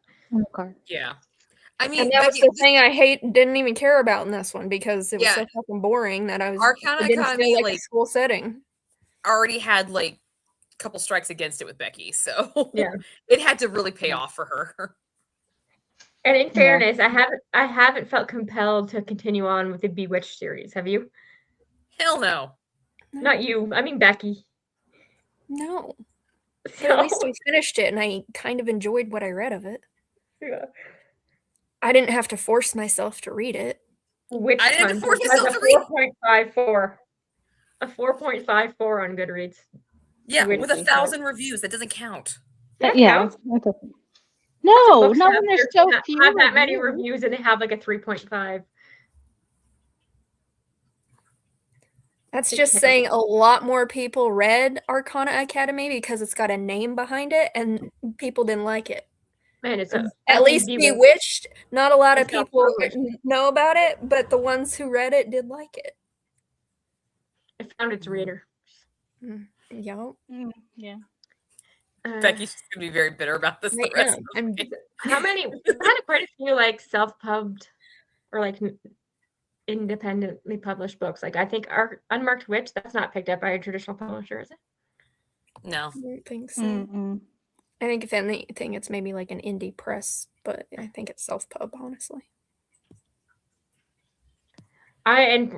Okay. Yeah. I mean, And that was Becky, the thing I didn't even care about in this one because it was Yeah. so fucking boring that Arcana it didn't Academy, feel like a like, school setting. already had a couple strikes against it with Becky, so Yeah. it had to really pay off for her. And in fairness, I haven't felt compelled to continue on with the Bewitched series. Have you? Hell no. Not you. I mean Becky. No. But So, at least I finished it and I kind of enjoyed what I read of it. yeah. I didn't have to force myself to read it. Witch I didn't have to Hunt force has myself a to read. 4.54. A 4.54 on Goodreads. Yeah, Witch with Hunt. 1,000 reviews. That doesn't count. That Yeah. counts. that doesn't- Lots of No, books not have when there's their- so have few. that many reviews. reviews and they have like a 3.5. That's It just counts. saying a lot more people read Arcana Academy because it's got a name behind it, and people didn't like it. Man, it's At least Bewitched, not a lot of It's people self-published. know about it, but the ones who read it did like it. It found its reader. Yep. Yeah. Becky's just gonna be very bitter about this. Right The rest now, of I'm the How many? I've had quite a few like self-pubbed or like independently published books. Like I think our Unmarked Witch, that's not picked up by a traditional publisher, is it? No. I don't think so. Mm-mm. I think if anything, it's maybe like an indie press, but I think it's self-pub, honestly. I'm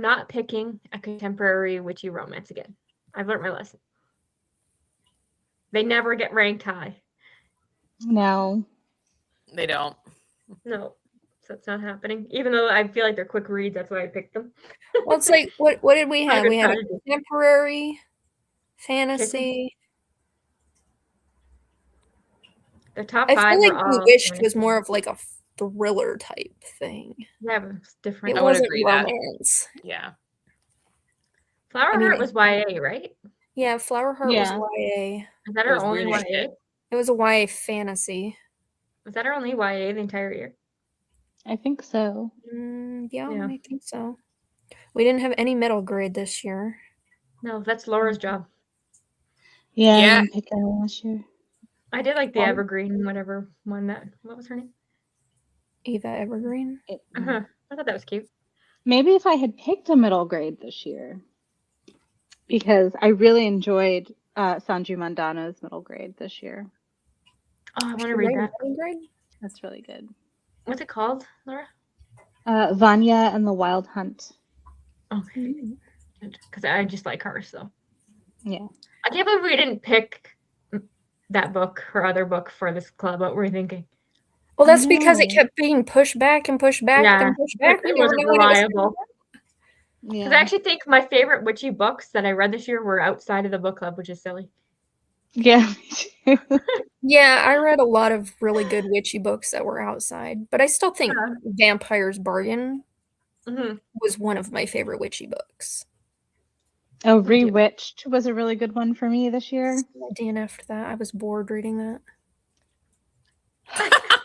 not picking a contemporary witchy romance again. I've learned my lesson. They never get ranked high. No. They don't. No. So it's not happening. Even though I feel like they're quick reads, that's why I picked them. Well, it's like what did we Not a have? good We had a strategy. contemporary, fantasy. The top I five feel were like all Bewitched fantasy. was more of like a thriller type thing. Yeah, but it's different. It I would wasn't agree that. romance. Yeah. Flower I mean, Heart was YA, right? Yeah, Flower Heart Yeah. was YA. Is that It our was only weird as YA? shit. It was a YA fantasy. Was that our only YA the entire year? I think so. Yeah, Yeah. I think so. We didn't have any middle grade this year. No, that's Laura's job. Yeah, I Yeah. didn't pick any last year. I did like the Um, Evergreen, whatever one that. What was her name? Eva Evergreen. I thought that was cute. Maybe if I had picked a middle grade this year, because I really enjoyed Sanju Mandana's middle grade this year. Oh, I want She to read wrote that. middle grade? That's really good. What's it called, Laura? Vanya and the Wild Hunt. Okay, because I just like her. So Yeah. I can't believe we didn't pick that book or other book for this club. What were we thinking? Well, that's because it know. kept being pushed back and pushed back Yeah, and pushed back. We it never wasn't knew when it was reliable. Yeah. Because I actually think my favorite witchy books that I read this year were outside of the book club, which is silly. Yeah. me too. Yeah, I read a lot of really good witchy books that were outside, but I still think Yeah. Vampire's Bargain Mm-hmm. was one of my favorite witchy books. Oh, Rewitched was a really good one for me this year. I DNF'd that. I was bored reading that.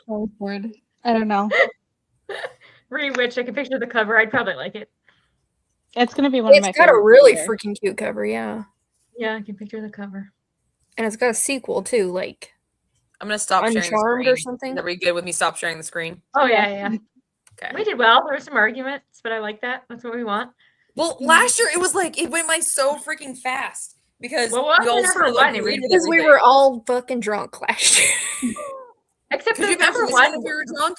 So bored. I don't know. Rewitch, I can picture the cover. I'd probably like it. It's gonna be one of my It's got a favorites really this year. freaking cute cover, yeah. Yeah, I can picture the cover. And it's got a sequel too, like I'm gonna stop sharing the Uncharmed screen. or something. Are we good with me stop sharing the screen? Oh yeah. Okay. We did well. There were some arguments, but I like that. That's what we want. Well, last year it was like it went by so freaking fast because Well, what we all was sort of number one? agreed with because we everything. were all fucking drunk last year. Except Could for you imagine number this one, if we were drunk?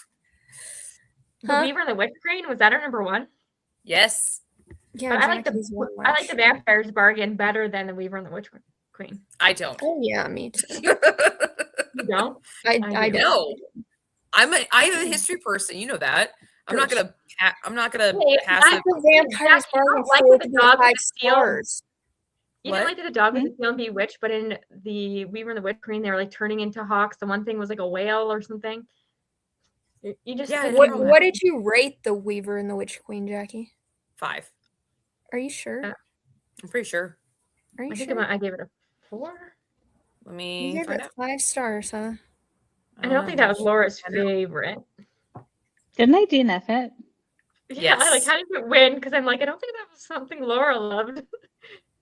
The Huh? Weaver and the Witch Queen, was that our number one? Yes, Yeah, But I like Jackie's one I last like the year. Vampire's Bargain better than the Weaver and the Witch Queen. I don't. Oh yeah, me too. You don't? I do. don't. No, I'm a history person. You know that. I'm not gonna. I'm not gonna Hey, pass I- it. The Vampire's Jack, you Bargain don't like four the to dog with 5 the seal? stars. You What? didn't like the dog with Hmm? the seal and Bewitched, but in the Weaver and the Witch Queen, they were like turning into hawks. The one thing was like a whale or something. You just Yeah, didn't What know what that. did you rate the Weaver and the Witch Queen, Jackie? 5. Are you sure? Yeah. I'm pretty sure. Are you I think sure? I gave it a 4. Let You me gave find it out. 5 stars, huh? I don't think that was Laura's I know. favorite. Didn't I DNF it? Yeah, like Yes. how did it win? Because I'm like, I don't think that was something Laura loved.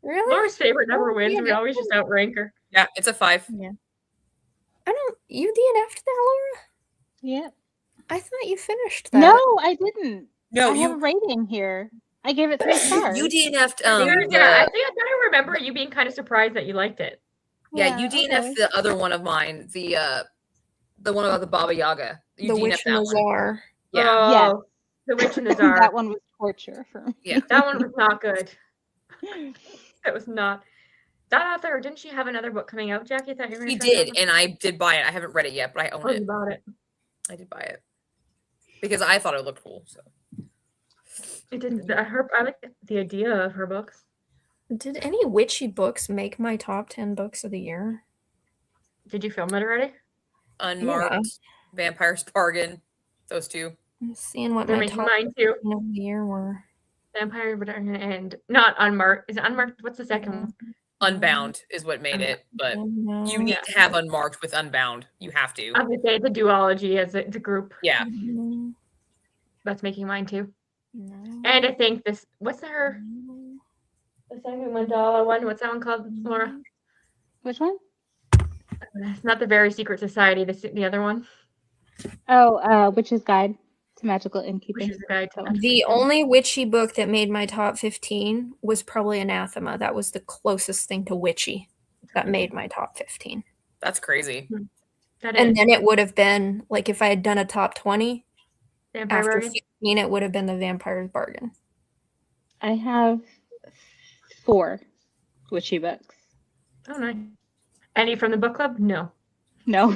Really? Laura's favorite never Oh, wins. yeah, We always just outrank her. Yeah, it's a 5. I don't. You DNF'd that, Laura? Yeah. I thought you finished that. No, I didn't. No, I have a rating here. I gave it 3 stars. you DNF'd. Yeah, I think the- I thought I remember you being kind of surprised that you liked it. yeah, you DNF'd okay. the other one of mine. The one about the Baba Yaga. You The DNF'd Witch and that the one. Czar. Yeah. Yes. Oh, The Witch and the Czar. That one was torture for me. Yeah. That one was not good. It was not. That author, didn't she have another book coming out, Jackie? I thought you were He gonna try that did, one. and I did buy it. I haven't read it yet, but I own Oh, it. you bought it. I did buy it because I thought it looked cool. So It did. I like the idea of her books. Did any witchy books make my top 10 books of the year? Did you film it already? Unmarked, Vampire's Bargain, those two. I'm seeing what They're my making top mine too. 10 of the year were. Vampire Bargain and not Unmarked. Is it Unmarked? What's the second one? Unbound is what made it, but you need to have Unmarked with Unbound. You have to. I would say it's a duology as a group. Yeah. No. That's making mine too. No. And I think this. What's the second mandala one? What's that one called, Laura? Which one? It's not the Very Secret Society. The other one. Oh, Witch's Guide to Magical Innkeeping. Which is the guide to The only witchy book that made my top 15 was probably Anathema. That was the closest thing to witchy that made my top 15. That's crazy. And then it would have been, like, if I had done a top 20, Vampire after Bargain? 15, it would have been the Vampire's Bargain. I have 4 witchy books. Oh, nice. Any from the book club? No. No.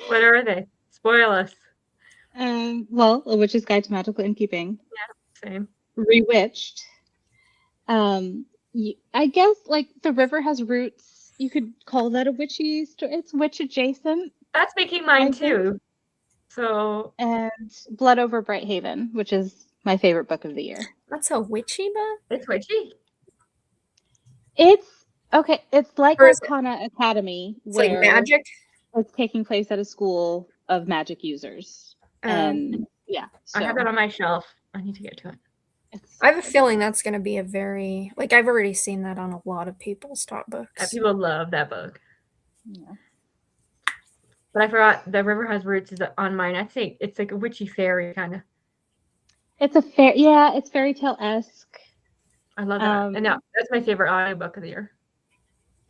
What are they? Spoil us. Well, A Witch's Guide to Magical Innkeeping. Same. Rewitched. I guess, like, The River Has Roots. You could call that a witchy story. It's witch adjacent. That's making mine too. So. And Blood Over Brighthaven, which is my favorite book of the year. That's a witchy book? It's witchy. It's okay. It's like Or is it- Arcana Academy, It's where like magic? it's taking place at a school of magic users. And yeah, so I have that on my shelf. I need to get to it. I have a feeling that's going to be a very, like, I've already seen that on a lot of people's top books. People love that book. Yeah. But I forgot The River Has Roots is on mine. I'd say it's like a witchy fairy kind of. It's it's fairy tale esque. I love that. And that's my favorite audiobook of the year.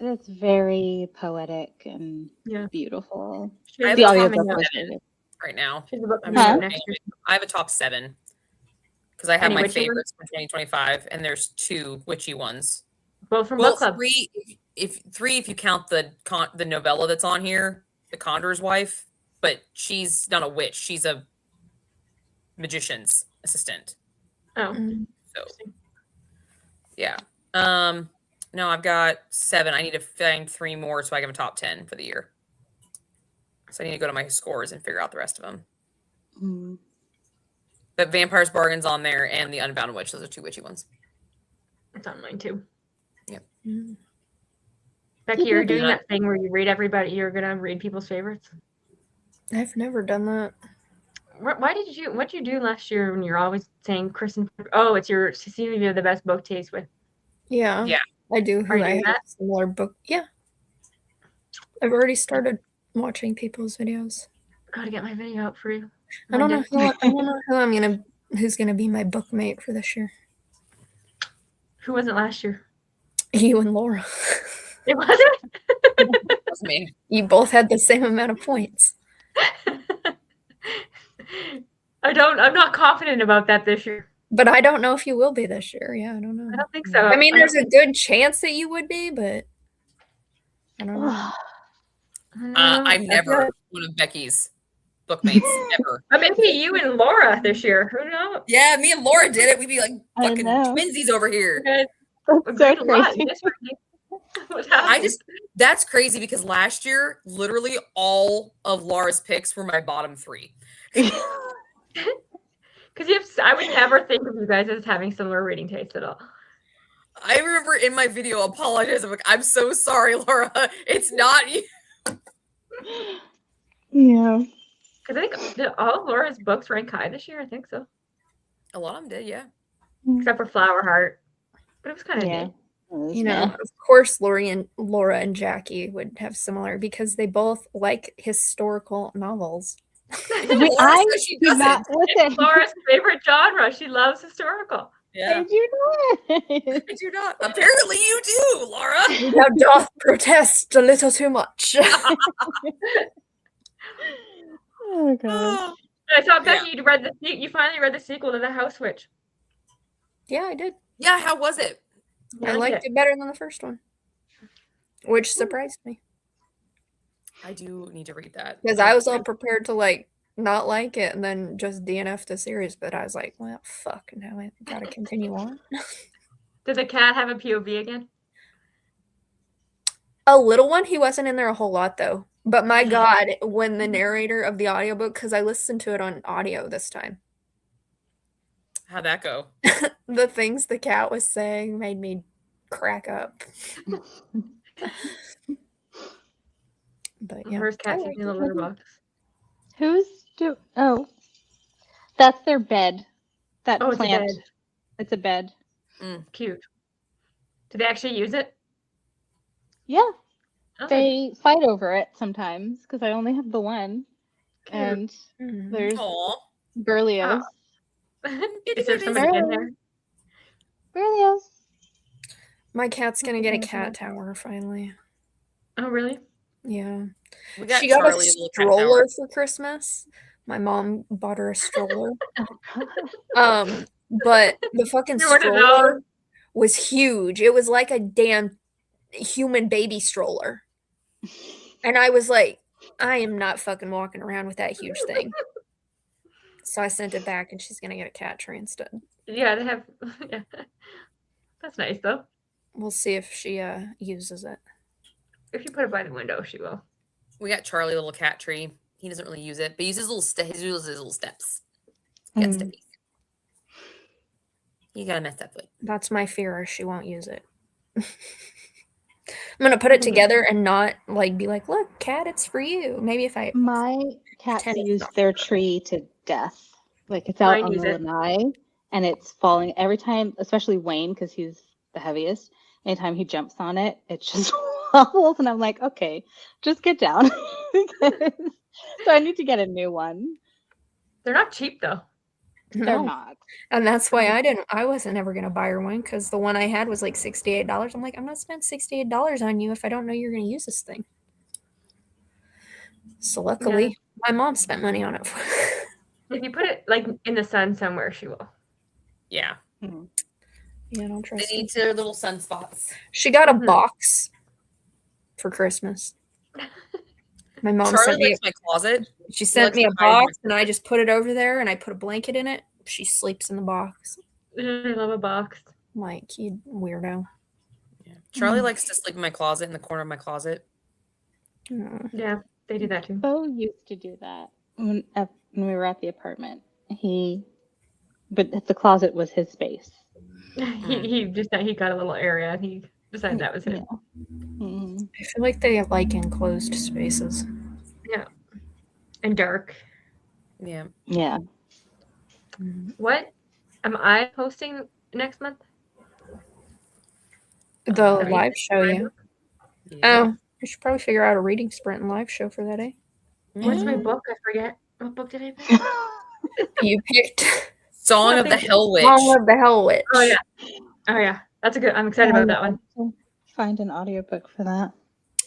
It's very poetic and Yeah. beautiful. She has The a audiobook coming was out. really good. Right now. She has a book I'm coming out just next year. I have a top 7 because I have Any my witchy ones? favorites from 2025, and there's 2 witchy ones. Both from Well, book club. 3 if you count the novella that's on here, The Condor's Wife, but she's not a witch. She's a magician's assistant. Oh. So yeah. No, I've got 7. I need to find 3 more so I can have a top 10 for the year. So I need to go to my scores and figure out the rest of them. Mm. But Vampire's Bargain's on there and the Unbound Witch. Those are 2 witchy ones. It's on mine too. Yep. Becky, you're doing Yeah. that thing where you read everybody. You're gonna read people's favorites. I've never done that. What'd you do last year when you're always saying Kristen? Oh, it's your Cecilia the best book taste with. Yeah. Yeah. I do. Are you I doing have that? a similar book. Yeah. I've already started watching people's videos. Gotta get my video out for you. I don't know Monday. who's gonna be my bookmate for this year. Who wasn't last year? You and Laura. It wasn't. That's me. You both had the same amount of points. I'm not confident about that this year. But I don't know if you will be this year. Yeah, I don't know. I don't think so. I mean, there's a good chance that you would be, but I don't know. I'm never one of Becky's bookmates ever. Maybe you and Laura this year. Who knows? Yeah, me and Laura did it. We'd be like I fucking know. twinsies over here. You guys So agreed a lot. crazy. That's crazy because last year, literally all of Laura's picks were my bottom 3. Because I would never think of you guys as having similar reading tastes at all. I remember in my video apologizing. I'm like, I'm so sorry, Laura. It's not you. Yeah. Because I think did all of Laura's books rank high this year. I think so, A lot of them did, yeah. except for Flower Heart. But it was kind of Yeah. neat. You know, of course, Laura and Jackie would have similar because they both like historical novels. Laura says she do not doesn't. listen. Laura's favorite genre. She loves historical. Yeah, I do not. I do not. Apparently you do, Laura. Thou doth protest a little too much. Oh god. I saw Becky. You finally read the sequel to The House Witch. Yeah, I did. Yeah, how was it? I liked it better than the first one, which surprised me. I do need to read that. Because I was all prepared to like not like it and then just DNF the series, but I was like, well, fuck, now I gotta continue on. Did the cat have a POV again? A little one, he wasn't in there a whole lot though. But my God, when the narrator of the audiobook, because I listened to it on audio this time, How'd that go? the things the cat was saying made me crack up. But yeah. Where's cat sleeping in the litter box? Oh, that's their bed. That Oh, it's a plant. bed. It's a bed. Cute. Do they actually use it? Yeah, Oh, they fight over it sometimes because I only have the one. cute. And there's Aw. Berlioz. Is there somebody in there? Berlioz. My cat's gonna get a cat tower finally. Oh, really? Yeah. We got She got a Charlie, the little cat stroller tower. for Christmas. My mom bought her a stroller. But the fucking You're one of stroller those. was huge. It was like a damn human baby stroller. And I was like, I am not fucking walking around with that huge thing. So I sent it back and she's gonna get a cat tree instead. Yeah, they have. Yeah. That's nice though. We'll see if she uses it. If you put it by the window, she will. We got Charlie, the little cat tree. He doesn't really use it, but he uses he uses his little steps. He got steppies. You gotta mess up with. That's my fear, is she won't use it. I'm gonna put it together and not like be like, look, cat, it's for you. Maybe if I My cats pretend it's use not. their tree to death. Like it's out Mine on use the it. lanai and it's falling every time, especially Wayne, because he's the heaviest. Anytime he jumps on it, it just wobbles. And I'm like, okay, just get down. So I need to get a new one. They're not cheap though. They're No. not. And that's why I wasn't ever gonna buy her one, because the one I had was like $68. I'm like, I'm not spending $68 on you if I don't know you're gonna use this thing. So luckily, my mom spent money on it. If you put it like in the sun somewhere, she will. Yeah. Yeah, I don't They trust need her. their little sunspots. She got a Mhm. box for Christmas. My mom Charlie sent me. likes my closet. She sent likes me to a hide in box, and I just put it over there, and I put a blanket in it. She sleeps in the box. I love a box. I'm like, you weirdo. Yeah. Charlie likes to sleep in my closet, in the corner of my closet. Mm. Yeah, they do that too. Bo used to do that when we were at the apartment. But the closet was his space. He got a little area and he decided that was it. Mhm. I feel like they like enclosed spaces. And dark. Yeah. Yeah. What am I posting next month? The Have you live seen show, my yeah. book? Oh, we should probably figure out a reading sprint and live show for that, eh? What's my Mm. book? I forget. What book did I pick? You picked Song of the Thank you. Hell Witch. Song of the Hell Witch. Oh yeah. Oh yeah. That's a good. I'm excited about that one. Find an audiobook for that.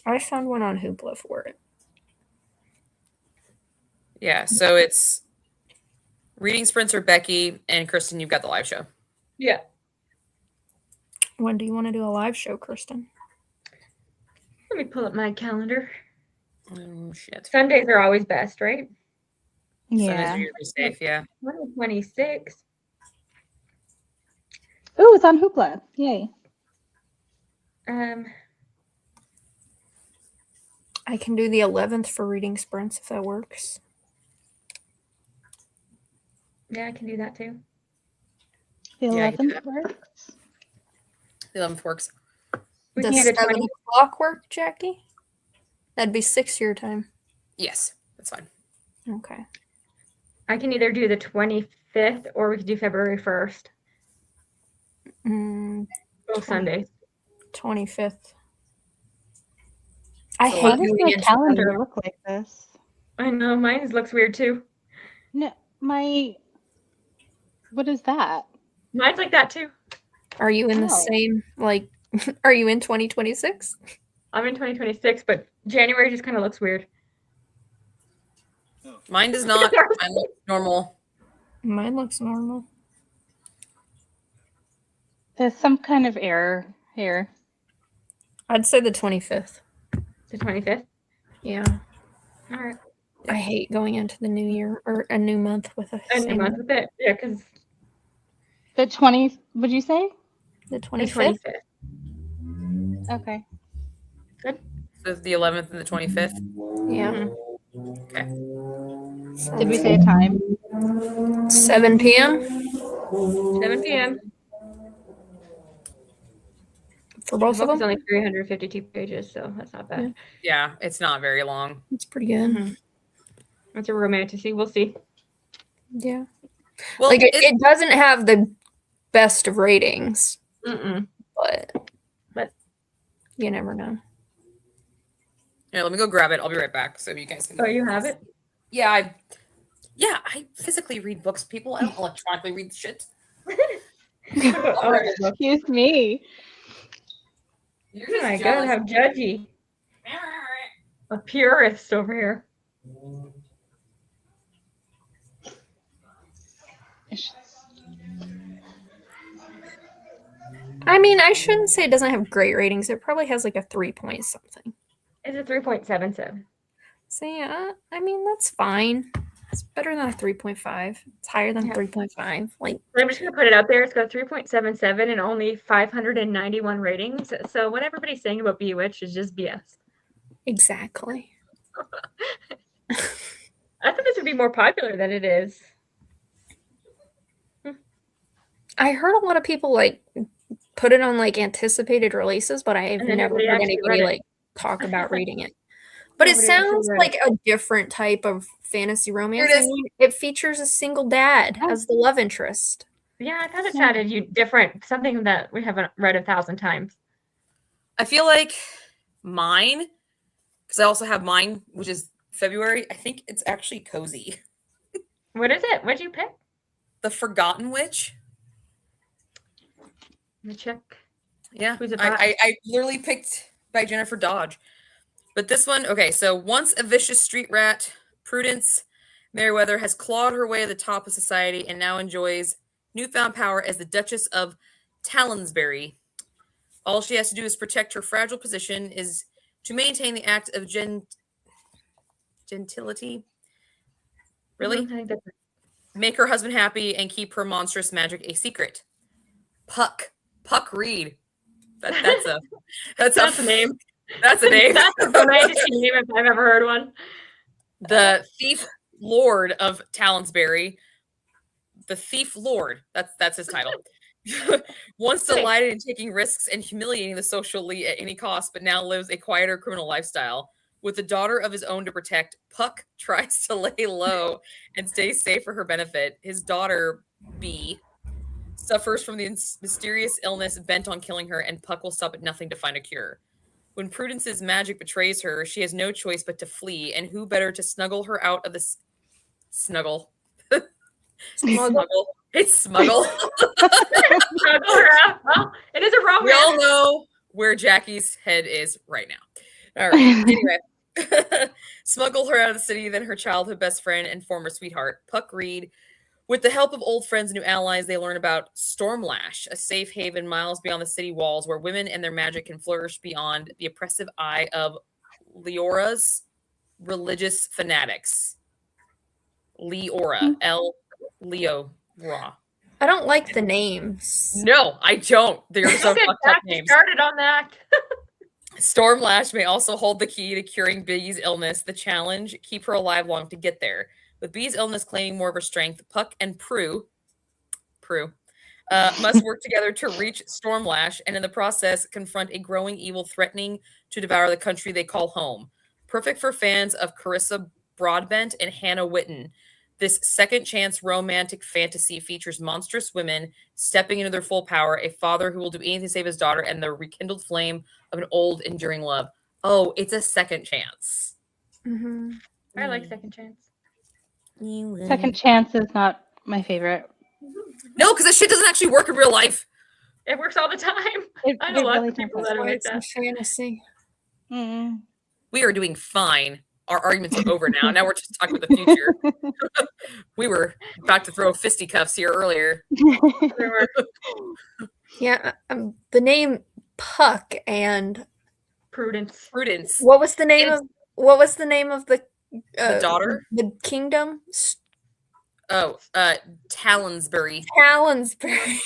I found one on Hoopla for it. Yeah, so it's reading sprints are Becky and Kristen. You've got the live show. Yeah. When do you want to do a live show, Kristen? Let me pull up my calendar. Oh shit. Sundays are always best, right? Sundays Yeah. are usually safe. Yeah. 26. Oh, it's on Hoopla. Yay. I can do the 11th for reading sprints if that works. Yeah, I can do that too. The Yeah, I can do 11th works. The 11th works. We Does can do 7 the 20. o'clock work, Jackie? That'd be 6 your time. Yes, that's fine. Okay. I can either do the 25th or we could do February 1st. Both Sundays. 25th. I So hate Why does moving my into calendar February. look like this? I know mine looks weird too. No, what is that? Mine's like that too. Are you in the Oh. same, like, are you in 2026? I'm in 2026, but January just kind of looks weird. Mine does not. Mine looks normal. Mine looks normal. There's some kind of error here. I'd say the 25th. The 25th. Yeah. All right. I hate going into the new year or a new month with a And same month with it. Yeah, because The 20th, would you say? the the 25th. 25th. Okay. So the 11th and the 25th. Yeah. Mhm. Okay. Did we say a time? 7 p.m. 7 p.m. for The both of book is them? only 352 pages, so that's not bad. Yeah, it's not very long. It's pretty good. Mhm. It's a romantasy. We'll see. Yeah. Well, Like it doesn't have the best of ratings, Mm-mm. but you never know. yeah, let me go grab it. I'll be right back. So you guys can. Oh, you have it? Yeah, I physically read books, people. I don't electronically read shit. Excuse me. You're Oh just my god, jealous. how judgy. A purist over here. I mean, I shouldn't say it doesn't have great ratings. It probably has like a 3 point something. It's a 3.77. So yeah, I mean that's fine. It's better than a 3.5. It's higher than Yeah. 3.5. Like But I'm just gonna put it out there. It's got a 3.77 and only 591 ratings. So what everybody's saying about Bewitched is just BS. exactly. I thought this would be more popular than it is. I heard a lot of people like put it on like anticipated releases, but I've And then never nobody heard actually anybody read it. like talk about reading it. But it Nobody actually sounds read like a different type of fantasy romance. it I is. mean, it features a single dad as the love interest. Yeah, I thought it sounded different. Something that we haven't read 1,000 times. I feel like mine, because I also have mine, which is February. I think it's actually cozy. What is it? What'd you pick? The Forgotten Witch. Let me check. Yeah, Who's it by? I literally picked by Jennifer Dodge. But this one, okay, so once a vicious street rat, Prudence Merriweather has clawed her way to the top of society and now enjoys newfound power as the Duchess of Talonsbury. All she has to do is protect her fragile position is to maintain the act of gentility. Really? I think that's Make her husband happy and keep her monstrous magic a secret. Puck Reed. That's a a name. That's a name. That's a romantic name if I've ever heard one. The Thief Lord of Talonsbury. The Thief Lord. That's his title. Once delighted in taking risks and humiliating the social elite at any cost, but now lives a quieter criminal lifestyle. With a daughter of his own to protect, Puck tries to lay low and stay safe for her benefit. His daughter, B, suffers from the mysterious illness bent on killing her, and Puck will stop at nothing to find a cure. When Prudence's magic betrays her, she has no choice but to flee, and who better to snuggle her out of this snuggle? Smuggle. It's smuggle. Snuggle her out. Well, it is a romance. We all know where Jackie's head is right now. All right. Anyway, smuggle her out of the city, then her childhood best friend and former sweetheart, Puck Reed. With the help of old friends and new allies, they learn about Stormlash, a safe haven miles beyond the city walls where women and their magic can flourish beyond the oppressive eye of Leora's religious fanatics. Leora. Leora. I don't like the names. No, I don't. They're so Get fucked up back names. started on that. Stormlash may also hold the key to curing Bee's illness. The challenge, keep her alive long to get there. With Bee's illness claiming more of her strength, Puck and Prue must work together to reach Stormlash and in the process confront a growing evil threatening to devour the country they call home. Perfect for fans of Carissa Broadbent and Hannah Witten. This second chance romantic fantasy features monstrous women stepping into their full power, a father who will do anything to save his daughter, and the rekindled flame of an old, enduring love. Oh, it's a second chance. Mm-hmm. I like second chance. Second Chance is not my favorite. No, because that shit doesn't actually work in real life. It works all the time. I It know lots really of people doesn't. that are like It's a that. fantasy. Mm. We are doing fine. Our arguments are over now. Now we're just talking about the future. We were about to throw fisticuffs here earlier. Yeah, the name Puck and Prudence. Prudence. what was the name of what was the name of the daughter? The kingdom? Oh, Talonsbury. Talonsbury.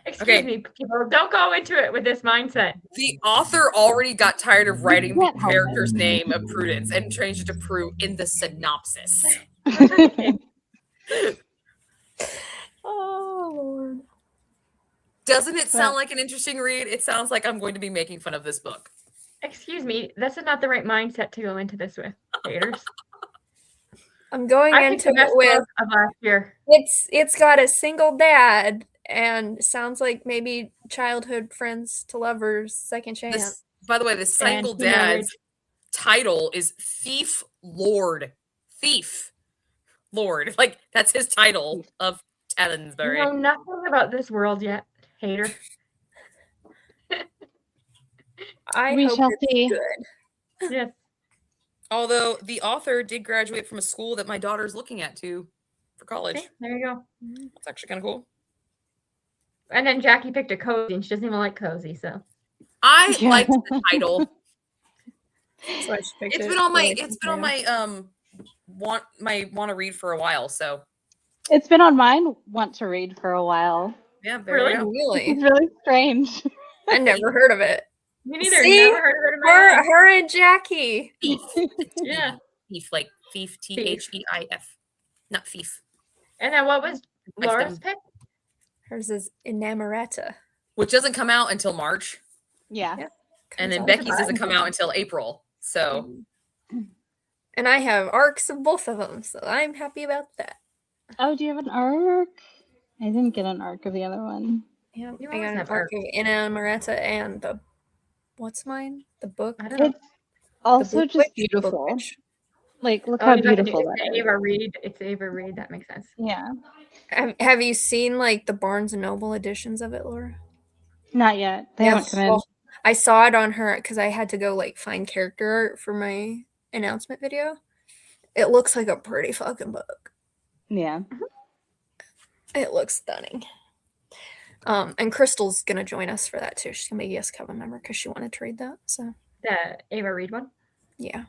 Excuse me, people. Don't go into it with this mindset. The author already got tired of writing the character's name of Prudence and changed it to Prue in the synopsis. Oh Lord. Doesn't it sound like an interesting read? It sounds like I'm going to be making fun of this book. Excuse me, this is not the right mindset to go into this with, haters. I'm going I think into the it best with book of last year. it's got a single dad and sounds like maybe childhood friends to lovers second chance. This, by the way, the single And, you know, dad's title is Thief Lord. Thief Lord. Like, that's his title of Talonsbury. You know nothing about this world yet, hater. We hope shall it's see. Good. Yes. Although the author did graduate from a school that my daughter's looking at too for college. Okay, there you go. It's actually kind of cool. And then Jackie picked a cozy, and she doesn't even like cozy, so. I liked the title. So I just picked It's it been on my want to read for a while, so It's been on mine want to read for a while. yeah, there we go. Really? It's really strange. I never heard of it. Me neither. See? Never heard of it in my life. Her and Jackie. Thief. Yeah. Thief, like thief, Theif. Not thief. And then what was Laura's pick? Hers is Inamorata. Which doesn't come out until March. Yeah. And then Comes out Becky's July. doesn't come out until April. So And I have arcs of both of them, so I'm happy about that. Oh, do you have an arc? I didn't get an arc of the other one. Yeah, You I always got an have arc arcs. of Inamorata and the what's mine? The book. I don't know. It's also Book just Witch? beautiful. Book Witch. Like, look Oh, how you got the- beautiful it's that is. Ava Reed. It's Ava Reed. That makes sense. Yeah. Have you seen like the Barnes and Noble editions of it, Laura? Not yet. They haven't come in. Well, I saw it on her because I had to go like find character art for my announcement video. It looks like a pretty fucking book. Yeah. It looks stunning. And Crystal's gonna join us for that too. She's gonna be a Yes Coven member because she wanted to read that. So The Ava Reed one. yeah.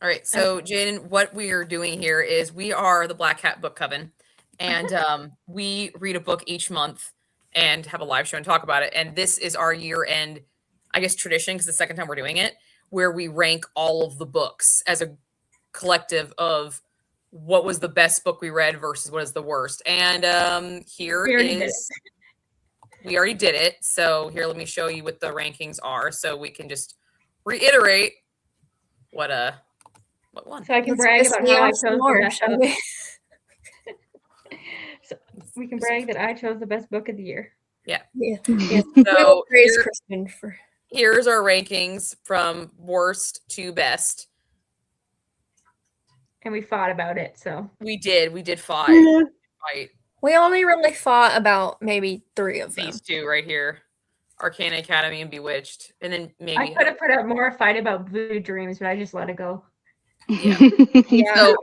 all right. So Jaden, what we are doing here is we are the Black Hat Book Coven. And we read a book each month and have a live show and talk about it. And this is our year-end, I guess, tradition, because the second time we're doing it, where we rank all of the books as a collective of what was the best book we read versus what is the worst. And here We already did is, we already did it. So here, let me show you what the rankings are, so we can just reiterate what one. So I can Let's brag piss about me how I off chose some the more, best shall book. we? We can brag that I chose the best book of the year. Yeah. So We will praise here- Kristen for here's our rankings from worst to best. And we fought about it, so. We did fight. we only really fought about maybe 3 of them. These two right here, Arcana Academy and Bewitched, and then I maybe. could have put up more fight about Voodoo Dreams, but I just let it go. Yeah. So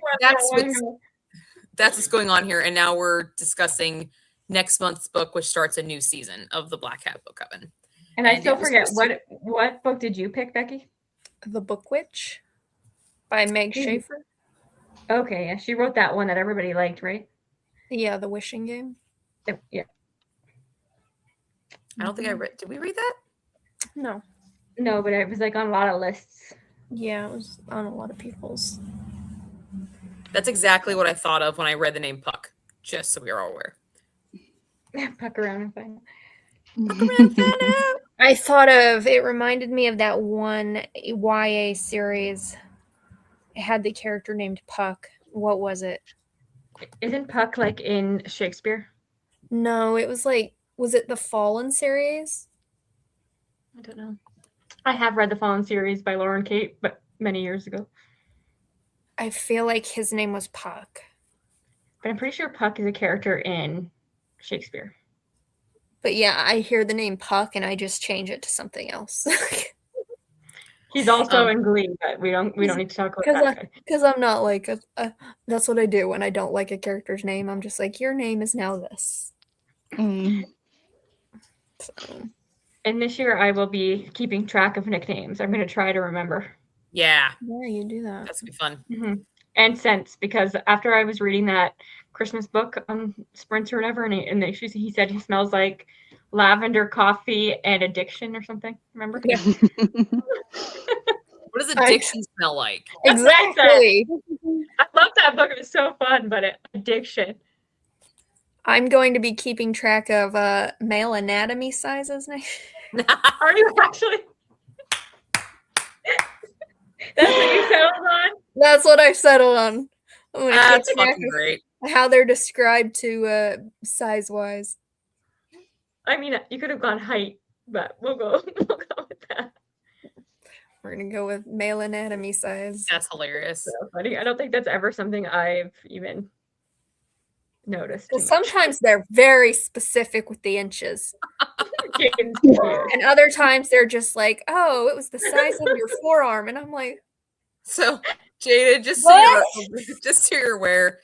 that's what's going on here, and now we're discussing next month's book, which starts a new season of the Black Hat Book Coven. And I And still it was forget supposed what book did you pick, Becky? The Book Witch by Meg Hmm. Schaefer. Okay, yeah, she wrote that one that everybody liked, right? Yeah, the Wishing Game. Yeah. I don't think I read. Did we read that? No. No, but it was like on a lot of lists. Yeah, it was on a lot of people's. That's exactly what I thought of when I read the name Puck. Just so we are all aware. Puck around and find. I thought of it reminded me of that one YA series. It had the character named Puck. What was it? Isn't Puck like in Shakespeare? No, it was like was it the Fallen series? I don't know. I have read the Fallen series by Lauren Kate, but many years ago. I feel like his name was Puck. But I'm pretty sure Puck is a character in Shakespeare. But yeah, I hear the name Puck and I just change it to something else. He's also in Glee, but we don't need to talk about that. guy. Because I'm not like that's what I do when I don't like a character's name. I'm just like, your name is now this. So, And this year I will be keeping track of nicknames. I'm going to try to remember. Yeah, Yeah, you do that. that's gonna be fun. Mm-hmm. And scents, because after I was reading that Christmas book on Sprints or whatever, and he said he smells like lavender, coffee, and addiction or something. Remember? Yeah. What does addiction smell like? That's what I said. Exactly. I love that book. It was so fun, but addiction. I'm going to be keeping track of male anatomy sizes next. Are you actually? That's what you settled on? That's what I settled on. I'm gonna That's keep track fucking of great. how they're described to size wise. I mean, you could have gone height, but we'll go with that. We're gonna go with male anatomy size. That's hilarious. So funny. I don't think that's ever something I've even noticed. Well, sometimes they're very specific with the inches. And other times they're just like, oh, it was the size of your forearm. And I'm like, So, Jada, just so you're aware,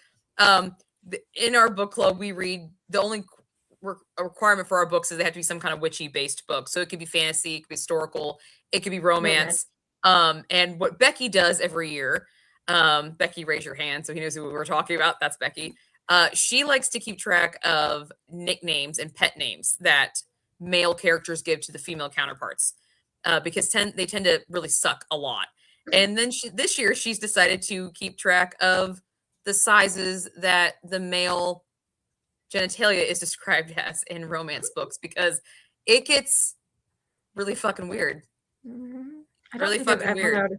in our book club, we read the only requirement for our books is they have to be some kind of witchy based book. So it could be fantasy, it could be historical, it could be romance. And what Becky does every year, Becky, raise your hand so he knows who we're talking about. That's Becky. She likes to keep track of nicknames and pet names that male characters give to the female counterparts, because they tend to really suck a lot. And then this year she's decided to keep track of the sizes that the male genitalia is described as in romance books, because it gets really fucking weird. Really fucking weird.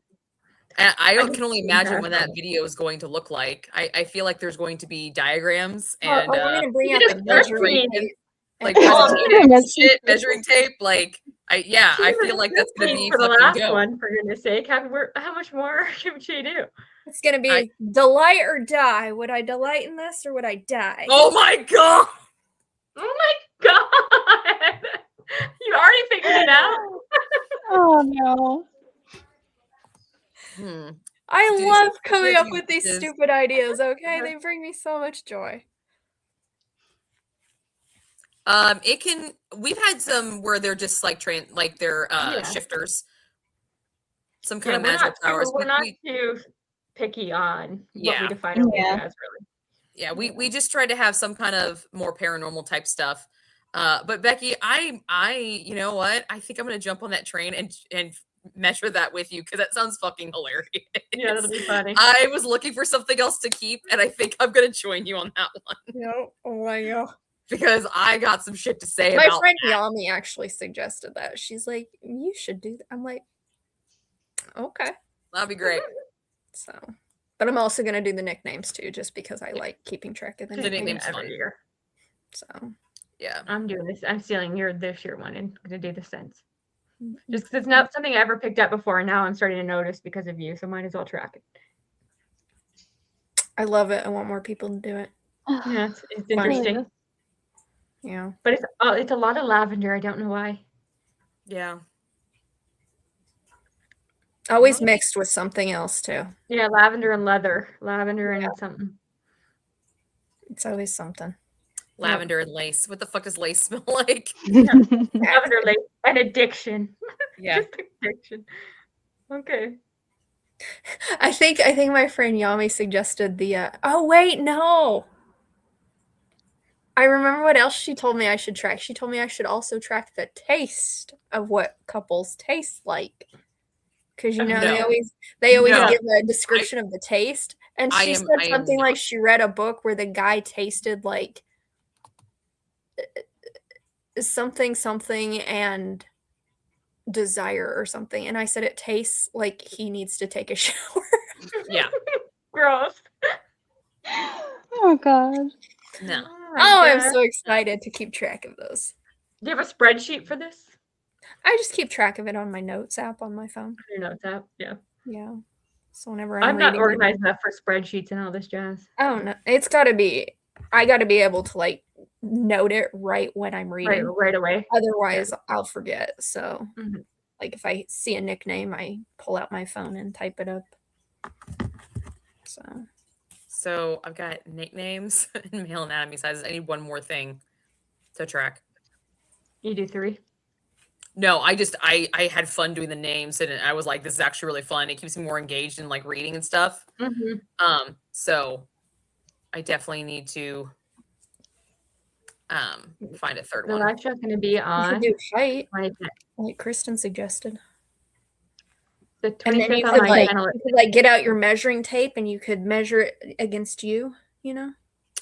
And I can only imagine what that video is going to look like. I feel like there's going to be diagrams and we're gonna bring out the measuring tape. Like measuring tape. Like I feel like that's gonna be for the fucking last dope. one, for goodness sake. How much more can she do? It's gonna be delight or die. Would I delight in this or would I die? Oh my god! Oh my god! You already figured it out. Oh no. I love coming up with these stupid ideas, okay? They bring me so much joy. We've had some where they're just like they're shifters. Some kind of magical powers. We're not too picky on what we define as, really. Yeah, we just tried to have some kind of more paranormal type stuff. But Becky, I you know what? I think I'm gonna jump on that train and measure that with you, because that sounds fucking hilarious. Yeah, that'll be funny. I was looking for something else to keep, and I think I'm gonna join you on that one. No, oh my god. Because I got some shit to say my about friend Yami actually suggested that. She's like, you should do that. I'm like, okay. That'd be great. So, but I'm also gonna do the nicknames too, just because I like keeping track of the nicknames every year. So yeah, I'm doing this. I'm stealing this year one and gonna do the sense. Just because it's not something I ever picked up before, and now I'm starting to notice because of you. So might as well track it. I love it. I want more people to do it. Yeah, it's interesting. Yeah, but it's a lot of lavender. I don't know why. Yeah. Always mixed with something else too. Yeah, lavender and leather. Lavender and something. It's always something. Lavender and lace. What the fuck does lace smell like? Lavender, lace, and addiction. Yeah. Just addiction. Okay. I think my friend Yami suggested the oh wait, no. I remember what else she told me I should track. She told me I should also track the taste of what couples taste like. Because they always give a description of the taste. And she said something like she read a book where the guy tasted like something and desire or something. And I said it tastes like he needs to take a shower. Yeah. Gross. Oh god. No. Oh, I'm so excited to keep track of those. Do you have a spreadsheet for this? I just keep track of it on my notes app on my phone. Your notes app, yeah. Yeah. So whenever I'm not organized enough for spreadsheets and all this jazz. Oh no, it's got to be. I got to be able to like note it right when I'm reading, right away. Otherwise, I'll forget. So, like if I see a nickname, I pull out my phone and type it up. So I've got nicknames and male anatomy sizes. I need one more thing to track. You do 3. No, I had fun doing the names, and I was like, this is actually really fun. It keeps me more engaged in like reading and stuff. So I definitely need to find a third The one. live show's going to be You on could do height, 25th. like Kristen suggested. The And then 25th you on could my like, channel. you could like get out your measuring tape and you could measure it against you, you know?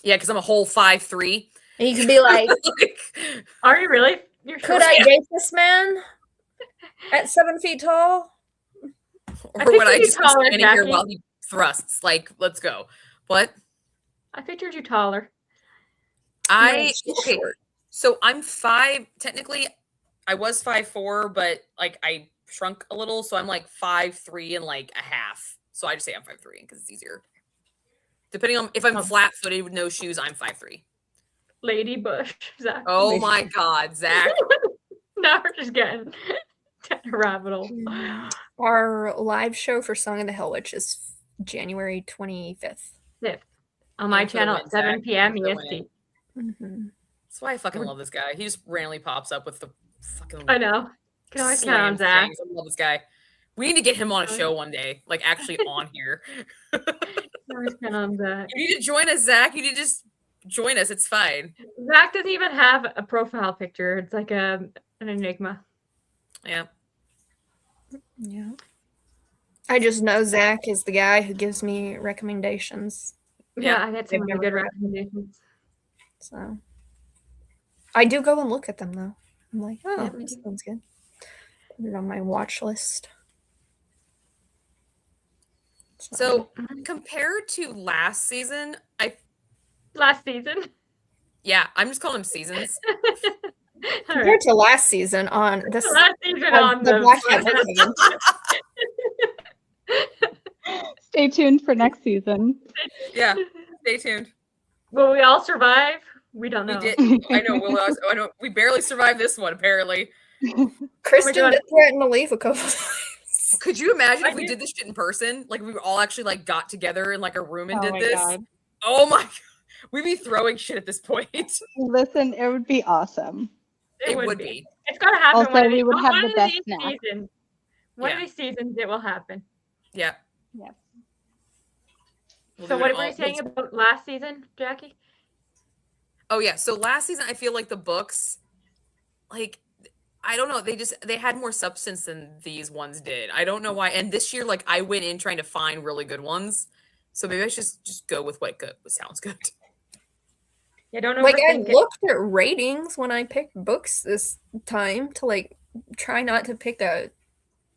Yeah, because I'm a whole 5'3". And you could be like, Are you really? You're could I date this man at 7 feet tall? Or would I pictured you just be taller, standing here Jackie. while he thrusts? Like, let's go. What? I pictured you taller. She's Okay. short. So I'm 5. Technically, I was 5'4", but like I shrunk a little, so I'm like 5'3" and like a half. So I just say I'm 5'3" because it's easier. Depending on if I'm flat-footed with no shoes, I'm 5'3". Lady Bush. Zach. Oh my God, Zach! Now we're just getting down a rabbit hole. Our live show for Song of the Hell Witch is January 25th. On my Aim for the channel win, at 7 Zach. p.m. Aim for the EST. Mm-hmm. That's why I fucking love this guy. He just randomly pops up with the fucking. I know. Can always count on slam Zach. things. I love this guy. We need to get him on a show one day, like actually on here. Can always count on Zach. You need to join us, Zach. You need to just join us. It's fine. Zach doesn't even have a profile picture. It's like an enigma. Yeah. Yeah. I just know Zach is the guy who gives me recommendations. Yeah, Yeah. I get some really good recommendations. So I do go and look at them though. I'm like, oh, Yeah, me this too. sounds good. Put it on my watch list. So compared to last season, Last season. I'm just calling them seasons. All compared right. to last season on this Last season on on the the Black Hat Coven. Stay tuned for next season. Yeah. Stay tuned. Will we all survive? We don't know. We did. I know. I know. We barely survived this one. Apparently. Kristen God. did threaten to leave a couple times. Could you imagine if I we did. did this shit in person? Like we were all actually like got together in like a room and Oh did my this. God. Oh my God. We'd be throwing shit at this point. Listen, it would be awesome. It would would be. be. It's gotta happen. Also, one of we these- would have one the of best these snack. seasons. One Yeah. of these seasons, it will happen. Yeah. Yes. We'll So do what it were you all- saying about last season, Jackie? Oh yeah. So last season, I feel like the books, like, I don't know, they had more substance than these ones did. I don't know why. And this year, like, I went in trying to find really good ones. So maybe I should just go with what sounds good. Yeah, don't Like I overthink it. looked at ratings when I picked books this time to like try not to pick a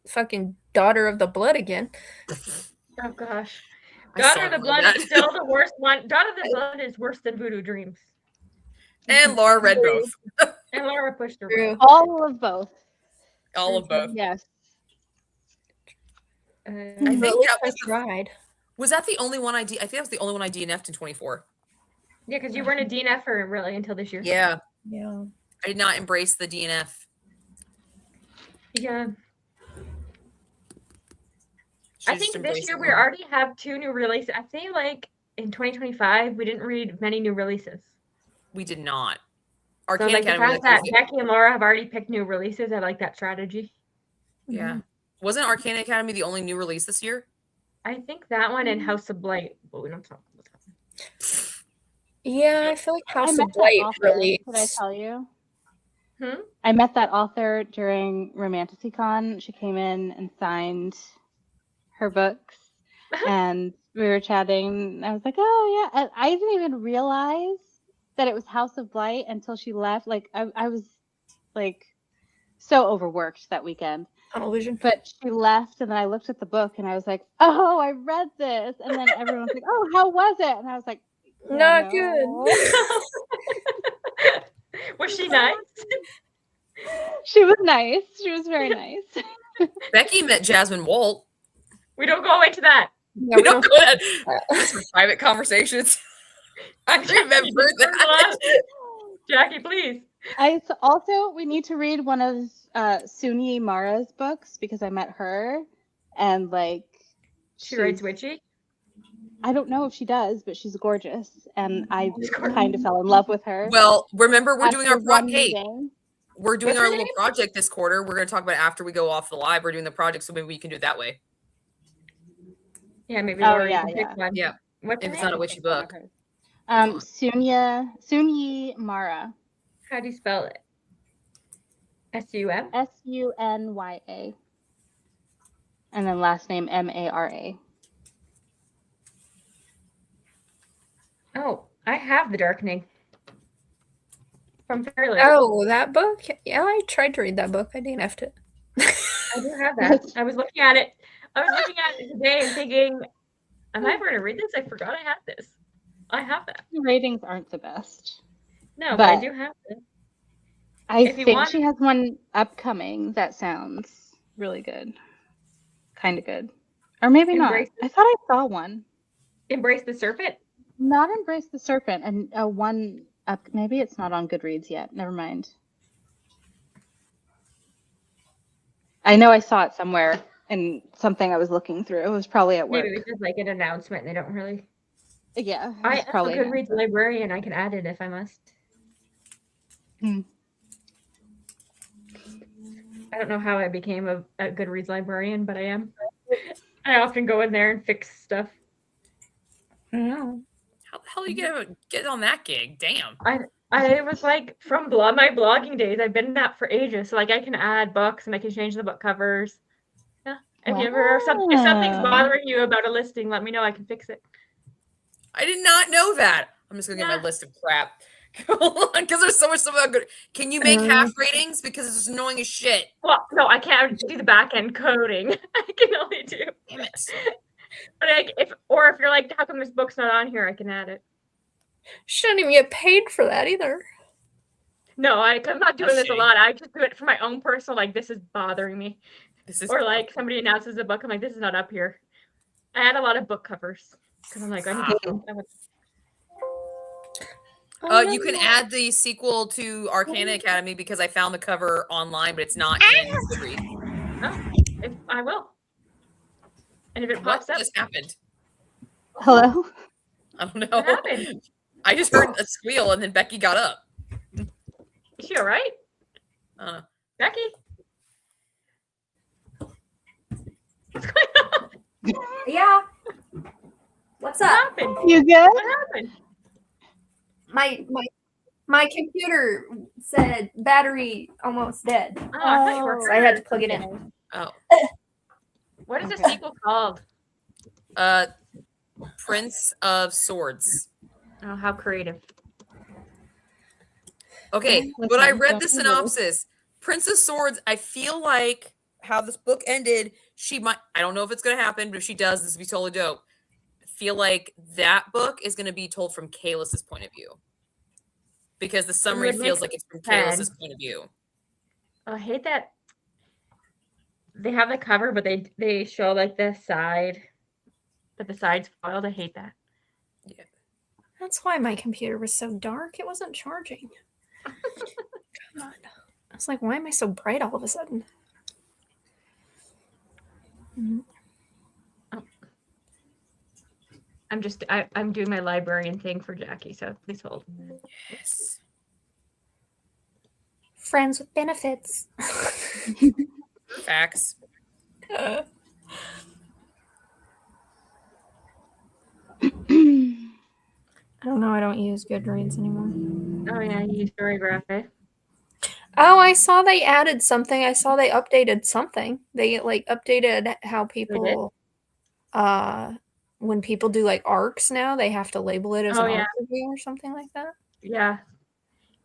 fucking Daughter of the Blood again. Oh gosh. I Daughter saw of the all Blood that. is still the worst one. Daughter of the Blood is worse than Voodoo Dreams. And Laura read both. And Laura pushed her. True. All of both. All of both. Yes. I I But think at least that I was tried. Was that the only one I think that was the only one I DNF'd in 24. Yeah, because you weren't a DNFer really until this year. Yeah. Yeah. I did not embrace the DNF. Yeah. Should I just think embrace this year it we more. already have 2 new releases. I feel like in 2025 we didn't read many new releases. We did not. So Arcane like the Academy. fact that Becky and Laura have already picked new releases, I like that strategy. Yeah. Wasn't Arcane Academy the only new release this year? I think that one and House of Blight, but we don't talk about that. Yeah, I feel like I House met of that Blight author. really. Did I tell you? Hmm? I met that author during Romanticycon. She came in and signed her books, and we were chatting. And I was like, "Oh yeah," and I didn't even realize that it was House of Blight until she left. Like I was like so overworked that weekend. Television. But she left, and then I looked at the book, and I was like, "Oh, I read this." And then everyone's like, "Oh, how was it?" And I was like, "Yeah, Not no." Was she nice? She was nice. She was very nice. Becky met Jasmine Walt. We don't go into that. Yeah, We we don't don't. go that. These were private conversations. I remember that. Jackie, please. We need to read one of Suni Mara's books because I met her, and like She writes witchy. I don't know if she does, but she's gorgeous, and I kind of fell in love with her. Well, remember we're doing our after prop one Kate. meeting. we're doing What's our her little name? project this quarter. We're going to talk about it after we go off the live. We're doing the project, so maybe we can do it that way. Yeah, maybe Oh, Laura, yeah, you can pick one. Yeah. What's her If it's name? not a witchy book. Sunyi Mara. How do you spell it? S-U-M? Sunya. And then last name Mara. Oh, I have The Darkening. From Fairyland. Oh, that book? Yeah, I tried to read that book. I DNF'd it. I do have that. I was looking at it. I was looking at it today and thinking, am I ever going to read this? I forgot I had this. I have that. Ratings aren't the best. No, but I But- do have it. I If you think want- she has one upcoming that sounds really good. Kind of good. Or maybe Embrace- not. I thought I saw one. Embrace the Serpent. Not Embrace the Serpent, and one up. Maybe it's not on Goodreads yet. Never mind. I know I saw it somewhere in something I was looking through. It was probably at work. Maybe it's just like an announcement. They don't really. Yeah, it I was am probably a Goodreads librarian. I can add it if I must. Hmm. I don't know how I became a Goodreads librarian, but I am. I often go in there and fix stuff. No. How the hell you get on that gig? Damn. I was like from my blogging days. I've been in that for ages. So like I can add books and I can change the book covers. Yeah. If if something's Wow. bothering you about a listing, let me know. I can fix it. I did not know that. I'm just going to get Yeah. my list of crap. Because there's so much stuff about good. Can you make half ratings? Because it's just annoying as shit. Well, no, I can't do the back end coding. I can only do. Damn it. But if you're like, how come this book's not on here? I can add it. She doesn't even get paid for that either. No, I'm not doing That's this a shitty. lot. I just do it for my own personal. Like this is bothering me. This is Or like somebody announces a book, I'm like, this is not up here. I add a lot of book covers because I'm like, I need to. You can add the sequel to Arcana Academy because I found the cover online, but it's not in Goodreads. I will. And if it What pops up, just happened? Hello? I don't know. what happened? I just heard a squeal and then Becky got up. Is she all right, Uh, Becky? What's going on? Yeah. What's What up? happened? You good? What happened? My computer said battery almost dead. Oh, I thought you were So I had to hurt. plug it in. oh. What is the Okay. sequel called? Prince of Swords. Oh, how creative. Okay, Listen, but I read don't the do synopsis. Prince of Swords, I feel like how this book ended, she might, I don't know if it's going to happen, but if she does, this would be totally dope. I feel like that book is going to be told from Kalis's point of view. Because the summary would feels make like it's from sense. Kalis's point of view. Oh, I hate that. They have the cover, but they show like the side, but the side's foiled. I hate that. Yeah. That's why my computer was so dark. It wasn't charging. God. I was like, why am I so bright all of a sudden? Mhm. I'm doing my librarian thing for Jackie, so please hold. Yes. Friends with benefits. Facts. I don't know. I don't use Goodreads anymore. Oh yeah, you use Storygraph. Oh, I saw they added something. I saw they updated something. They like updated how people when people do like arcs now, they have to label it as Oh, an yeah. arc review or something like that. Yeah,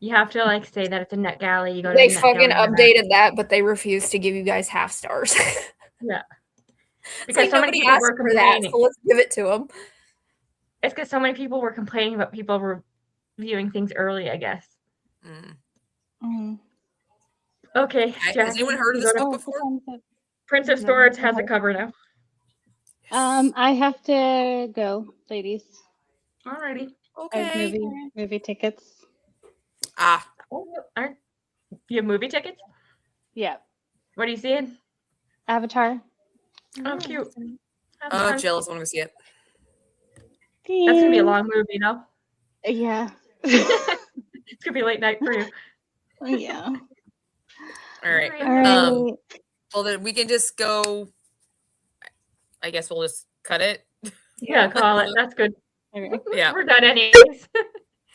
you have to like say that it's a NetGalley. You go to They the fucking NetGalley and updated that, but they refuse to give you guys half stars. Yeah, It's because like so many nobody people asked were for that, complaining. so let's give it to them. It's because so many people were complaining about people reviewing things early. I guess. Mm. Mm. Okay, Has Jackie, anyone heard of you this go to- book before? Prince of No, Swords go has a ahead. cover now. I have to go, ladies. Alrighty. I have Okay. movie tickets. Ah, Oh, you have movie tickets? Yeah. What are you seeing? Avatar. Oh, cute. Have oh, fun. jealous. I want to go see it. That's gonna be a long movie, though. Yeah. It's gonna be late night for you. Yeah. All right. All All right. Well, then we can just go. I guess we'll just cut it. Yeah, call it. That's good. Okay. Yeah. We're done anyways.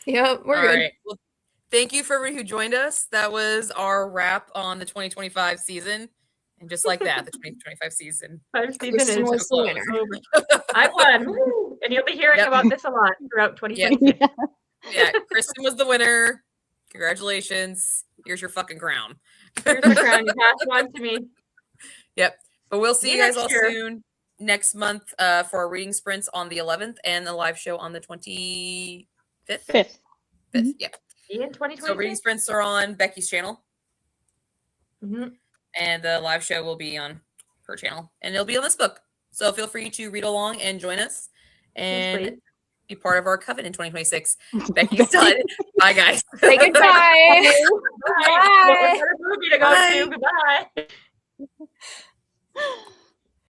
Yep, we're All good. right. Well, thank you for everybody who joined us. That was our wrap on the 2025 season. And just like that, the 2025 season. Our season Kristen is was the winner. over. I won. Woo! And you'll be hearing Yep. about this a lot throughout 2026. Yeah, Kristen was the winner. Congratulations. Here's your fucking crown. Here's the crown. You passed one to me. Yep. But we'll see See you you guys next all year. soon next month for our reading sprints on the 11th and the live show on the 25th. 5th. Yep. See you in So reading 2026. sprints are on Becky's channel, Mhm. and the live show will be on her channel, and it'll be on this book. So feel free to read along and join us, and please. be part of our coven in 2026. Becky's done. Bye, guys. Say goodbye. Bye. Bye. What better movie to go Bye. to? Goodbye.